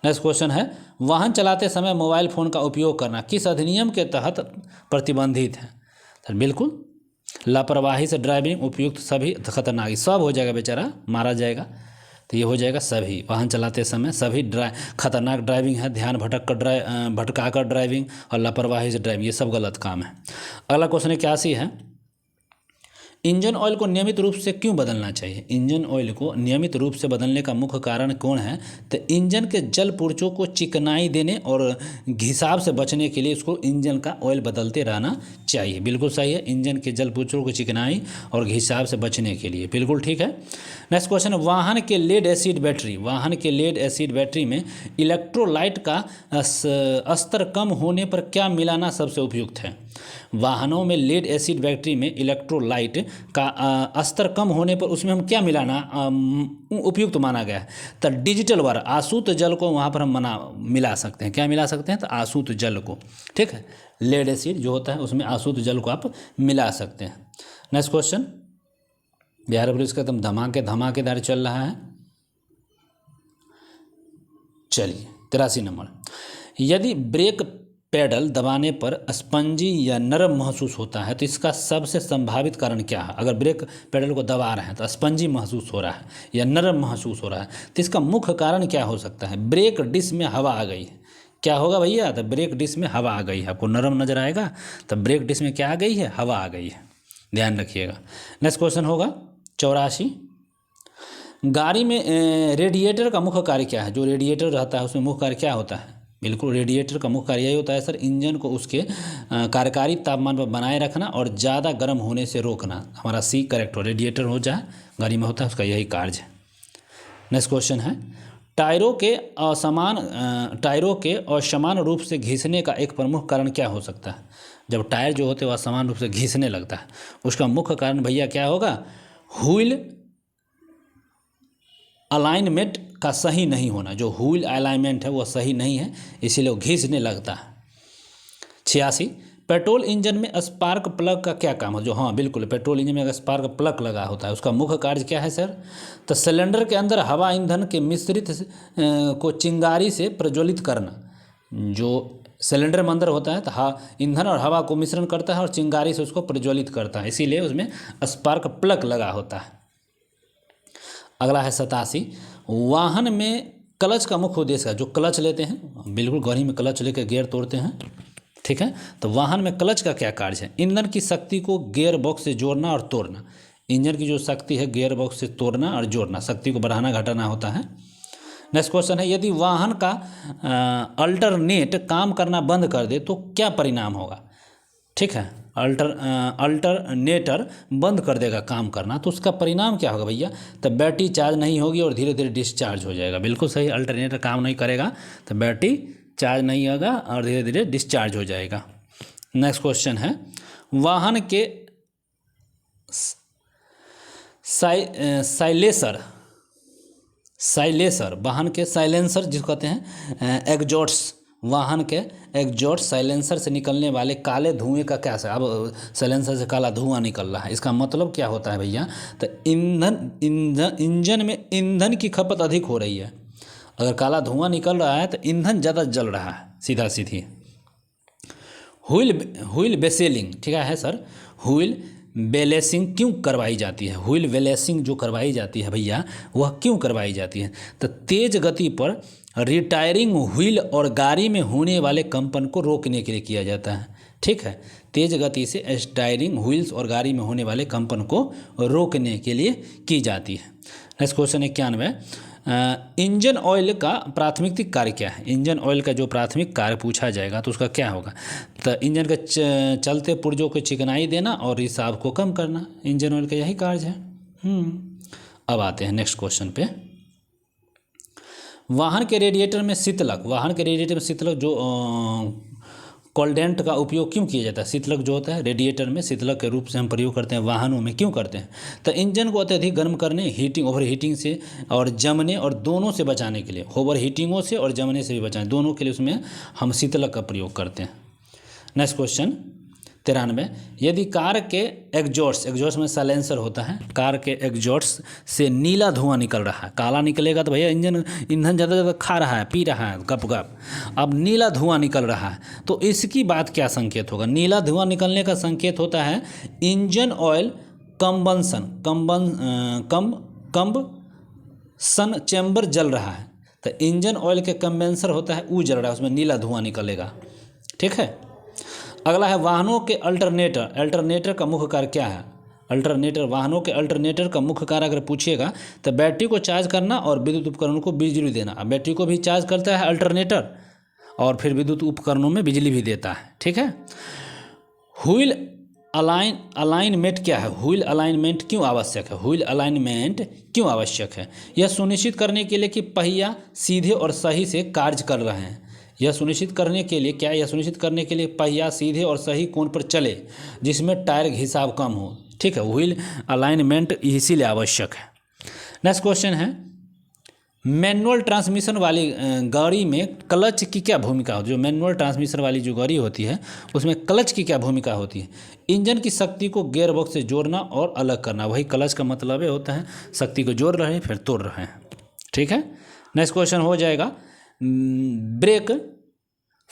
Next question है, वाहन चलाते समय मोबाइल फ़ोन का उपयोग करना किस अधिनियम के तहत प्रतिबंधित है? तो बिल्कुल लापरवाही से ड्राइविंग, उपयुक्त सभी, खतरनाक, सब हो जाएगा, बेचारा मारा जाएगा। तो ये हो जाएगा सभी। वाहन चलाते समय सभी खतरनाक ड्राइविंग है, ध्यान भटका कर ड्राइविंग और लापरवाही से ड्राइविंग, ये सब गलत काम है। अगला क्वेश्चन 81 है, इंजन ऑयल को नियमित रूप से क्यों बदलना चाहिए? इंजन ऑयल को नियमित रूप से बदलने का मुख्य कारण कौन है? तो इंजन के जल पुर्जों को चिकनाई देने और घिसाव से बचने के लिए उसको इंजन का ऑयल बदलते रहना चाहिए। बिल्कुल सही है, इंजन के जल पुर्जों को चिकनाई और घिसाव से बचने के लिए, बिल्कुल ठीक है। नेक्स्ट क्वेश्चन, वाहन के लेड एसिड बैटरी में इलेक्ट्रोलाइट का स्तर कम होने पर क्या मिलाना सबसे उपयुक्त है? वाहनों में लेड एसिड बैटरी में इलेक्ट्रोलाइट का स्तर कम होने पर उसमें हम क्या मिलाना उपयुक्त माना गया है? तो डिजिटल वार, आसूत जल को वहाँ पर हम मिला सकते हैं। क्या मिला सकते हैं? तो आसूत जल को, ठीक है। लेड एसिड जो होता है उसमें आसूत जल को आप मिला सकते हैं। नेक्स्ट क्वेश्चन, बिहार पुलिस का एकदम धमाकेदार चल रहा है। चलिए 83 नंबर, यदि ब्रेक पेडल दबाने पर स्पंजी या नरम महसूस होता है तो इसका सबसे संभावित कारण क्या है? अगर ब्रेक पेडल को दबा रहे हैं तो स्पंजी महसूस हो रहा है या नरम महसूस हो रहा है, तो इसका मुख्य कारण क्या हो सकता है? ब्रेक डिस्क में हवा आ गई है। क्या होगा भैया? तो ब्रेक डिस्क में हवा आ गई है। आपको नरम नजर आएगा, तो ब्रेक डिस्क में क्या आ गई है? हवा आ गई है। ध्यान रखिएगा। नेक्स्ट क्वेश्चन होगा 84, गाड़ी में रेडिएटर का मुख्य कार्य क्या है? जो रेडिएटर रहता है उसमें मुख्य कार्य क्या होता है? बिल्कुल, रेडिएटर का मुख्य कार्य यही होता है सर, इंजन को उसके कार्यकारी तापमान पर बनाए रखना और ज़्यादा गर्म होने से रोकना। हमारा सी करेक्ट हो, रेडिएटर हो जाए गाड़ी में होता है, उसका यही कार्य है। नेक्स्ट क्वेश्चन है, टायरों के असमान रूप से घिसने का एक प्रमुख कारण क्या हो सकता है? जब टायर जो होते हैं वह असमान रूप से घिसने लगता है, उसका मुख्य कारण भैया क्या होगा? व्हील अलाइनमेंट का सही नहीं होना। जो व्हील अलाइनमेंट है वह सही नहीं है, इसीलिए वो घिसने लगता है। 86, पेट्रोल इंजन में स्पार्क प्लग का क्या काम है? जो, हाँ बिल्कुल, पेट्रोल इंजन में अगर स्पार्क प्लग लगा होता है उसका मुख्य कार्य क्या है सर? तो सिलेंडर के अंदर हवा ईंधन के मिश्रित को चिंगारी से प्रज्वलित करना। जो सिलेंडर में अंदर होता है तो ईंधन और हवा को मिश्रण करता है और चिंगारी से उसको प्रज्वलित करता है, इसीलिए उसमें स्पार्क प्लग लगा होता है। अगला है 87, वाहन में क्लच का मुख्य उद्देश्य है। जो क्लच लेते हैं, बिल्कुल गाड़ी में क्लच लेकर गियर तोड़ते हैं, ठीक है। तो वाहन में क्लच का क्या कार्य है? ईंधन की शक्ति को गियर बॉक्स से जोड़ना और तोड़ना। इंजन की जो शक्ति है गियर बॉक्स से तोड़ना और जोड़ना, शक्ति को बढ़ाना घटाना होता है। नेक्स्ट क्वेश्चन है, यदि वाहन का अल्टरनेट काम करना बंद कर दे तो क्या परिणाम होगा? ठीक है, अल्टरनेटर बंद कर देगा काम करना, तो उसका परिणाम क्या होगा भैया? तो बैटरी चार्ज नहीं होगी और धीरे धीरे डिस्चार्ज हो जाएगा। बिल्कुल सही, अल्टरनेटर काम नहीं करेगा तो बैटरी चार्ज नहीं होगा और धीरे धीरे डिस्चार्ज हो जाएगा। नेक्स्ट क्वेश्चन है, वाहन के साइलेंसर, वाहन के साइलेंसर जिसको कहते हैं एग्जॉस्ट, वाहन के एग्जॉस्ट साइलेंसर से निकलने वाले काले धुएं का क्या है? अब साइलेंसर से काला धुआं निकल रहा है, इसका मतलब क्या होता है भैया? तो इंजन में ईंधन की खपत अधिक हो रही है। अगर काला धुआं निकल रहा है तो ईंधन ज़्यादा जल रहा है, सीधा सीधी। व्हील बेसेलिंग, ठीक है सर, व्हील बैलेंसिंग क्यों करवाई जाती है? व्हील बैलेंसिंग जो करवाई जाती है भैया, वह क्यों करवाई जाती है? तो तेज गति पर रिटायरिंग व्हील और गाड़ी में होने वाले कंपन को रोकने के लिए किया जाता है। ठीक है, तेज गति से स्टायरिंग व्हील्स और गाड़ी में होने वाले कंपन को रोकने के लिए की जाती है। नेक्स्ट क्वेश्चन 91, इंजन ऑयल का प्राथमिक कार्य क्या है? इंजन ऑयल का जो प्राथमिक कार्य पूछा जाएगा तो उसका क्या होगा? तो इंजन के चलते पुर्जों को चिकनाई देना और रिसाव को कम करना, इंजन ऑयल का यही कार्य है। अब आते हैं नेक्स्ट क्वेश्चन पे। वाहन के रेडिएटर में शीतलक जो कोल्डेंट का उपयोग क्यों किया जाता है? शीतलक जो होता है रेडिएटर में शीतलक के रूप से हम प्रयोग करते हैं वाहनों में, क्यों करते हैं? तो इंजन को अत्यधिक गर्म करने, ओवर हीटिंग से और जमने और दोनों से बचाने के लिए, ओवर हीटिंगों से और जमने से भी बचाने, दोनों के लिए उसमें हम शीतलक का प्रयोग करते हैं। नेक्स्ट क्वेश्चन 93, यदि कार के एग्जॉस्ट में साइलेंसर होता है, कार के एग्जॉस्ट से नीला धुआं निकल रहा है, काला निकलेगा तो भैया ईंधन ज़्यादा खा रहा है, पी रहा है गप गप। अब नीला धुआं निकल रहा है तो इसकी बात क्या संकेत होगा? नीला धुआं निकलने का संकेत होता है इंजन ऑयल कम्बसन चैम्बर जल रहा है। तो इंजन ऑयल के कंडेंसर होता है, वो जल रहा है, उसमें नीला धुआं निकलेगा। ठीक है, अगला है वाहनों के अल्टरनेटर का मुख्य कार्य क्या है? वाहनों के अल्टरनेटर का मुख्य कार्य अगर पूछिएगा तो बैटरी को चार्ज करना और विद्युत उपकरणों को बिजली देना। अब बैटरी को भी चार्ज करता है अल्टरनेटर और फिर विद्युत उपकरणों में बिजली भी देता है। ठीक है, व्हील अलाइनमेंट क्या है? व्हील अलाइनमेंट क्यों आवश्यक है? यह सुनिश्चित करने के लिए कि पहिया सीधे और सही से कार्य कर रहे हैं। यह सुनिश्चित करने के लिए पहिया सीधे और सही कोण पर चले जिसमें टायर घिसाव कम हो। ठीक है, व्हील अलाइनमेंट इसीलिए आवश्यक है। नेक्स्ट क्वेश्चन है, मैनुअल ट्रांसमिशन वाली गाड़ी में क्लच की क्या भूमिका होती है? जो मैनुअल ट्रांसमिशन वाली जो गाड़ी होती है उसमें क्लच की क्या भूमिका होती है? इंजन की शक्ति को गियर बॉक्स से जोड़ना और अलग करना, वही क्लच का मतलब होता है, शक्ति को जोड़ रहे हैं फिर तोड़ रहे हैं। ठीक है, नेक्स्ट क्वेश्चन हो जाएगा, ब्रेक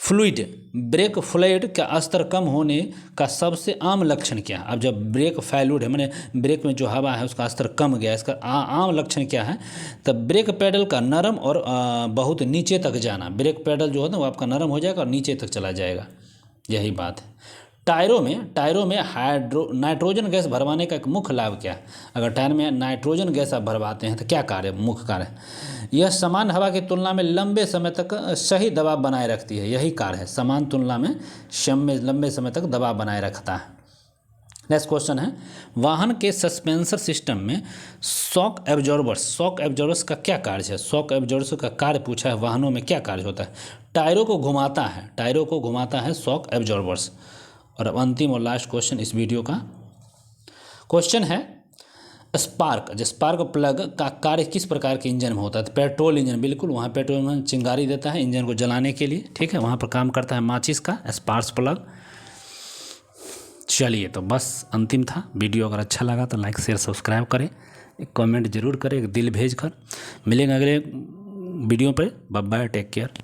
फ्लूइड का स्तर कम होने का सबसे आम लक्षण क्या है? अब जब ब्रेक फ्लूइड है, माने ब्रेक में जो हवा है उसका स्तर कम गया, इसका आम लक्षण क्या है? तब ब्रेक पेडल का नरम और बहुत नीचे तक जाना। ब्रेक पेडल जो होता है वो आपका नरम हो जाएगा और नीचे तक चला जाएगा, यही बात है। टायरों में नाइट्रोजन गैस भरवाने का एक मुख्य लाभ क्या है? अगर टायर में नाइट्रोजन गैस आप भरवाते हैं तो क्या मुख्य कार्य? यह समान हवा की तुलना में लंबे समय तक सही दबाव बनाए रखती है, यही कार्य है, समान तुलना में लंबे समय तक दबाव बनाए रखता है। नेक्स्ट क्वेश्चन है, वाहन के सस्पेंसर सिस्टम में शॉक एब्जॉर्बर्स का क्या कार्य है? शॉक एब्जॉर्बर्स का कार्य पूछा है, वाहनों में क्या कार्य होता है? टायरों को घुमाता है शॉक एब्जॉर्बर्स। और अब अंतिम और लास्ट क्वेश्चन इस वीडियो का क्वेश्चन है, स्पार्क प्लग का कार्य किस प्रकार के इंजन में होता है? तो पेट्रोल इंजन, बिल्कुल, वहाँ पेट्रोल इंजन चिंगारी देता है इंजन को जलाने के लिए। ठीक है, वहाँ पर काम करता है माचिस का स्पार्क प्लग। चलिए, तो बस अंतिम था। वीडियो अगर अच्छा लगा तो लाइक शेयर सब्सक्राइब करें, एक कमेंट जरूर करें, एक दिल भेज कर। मिलेंगे अगले वीडियो पर। Bye bye, take care.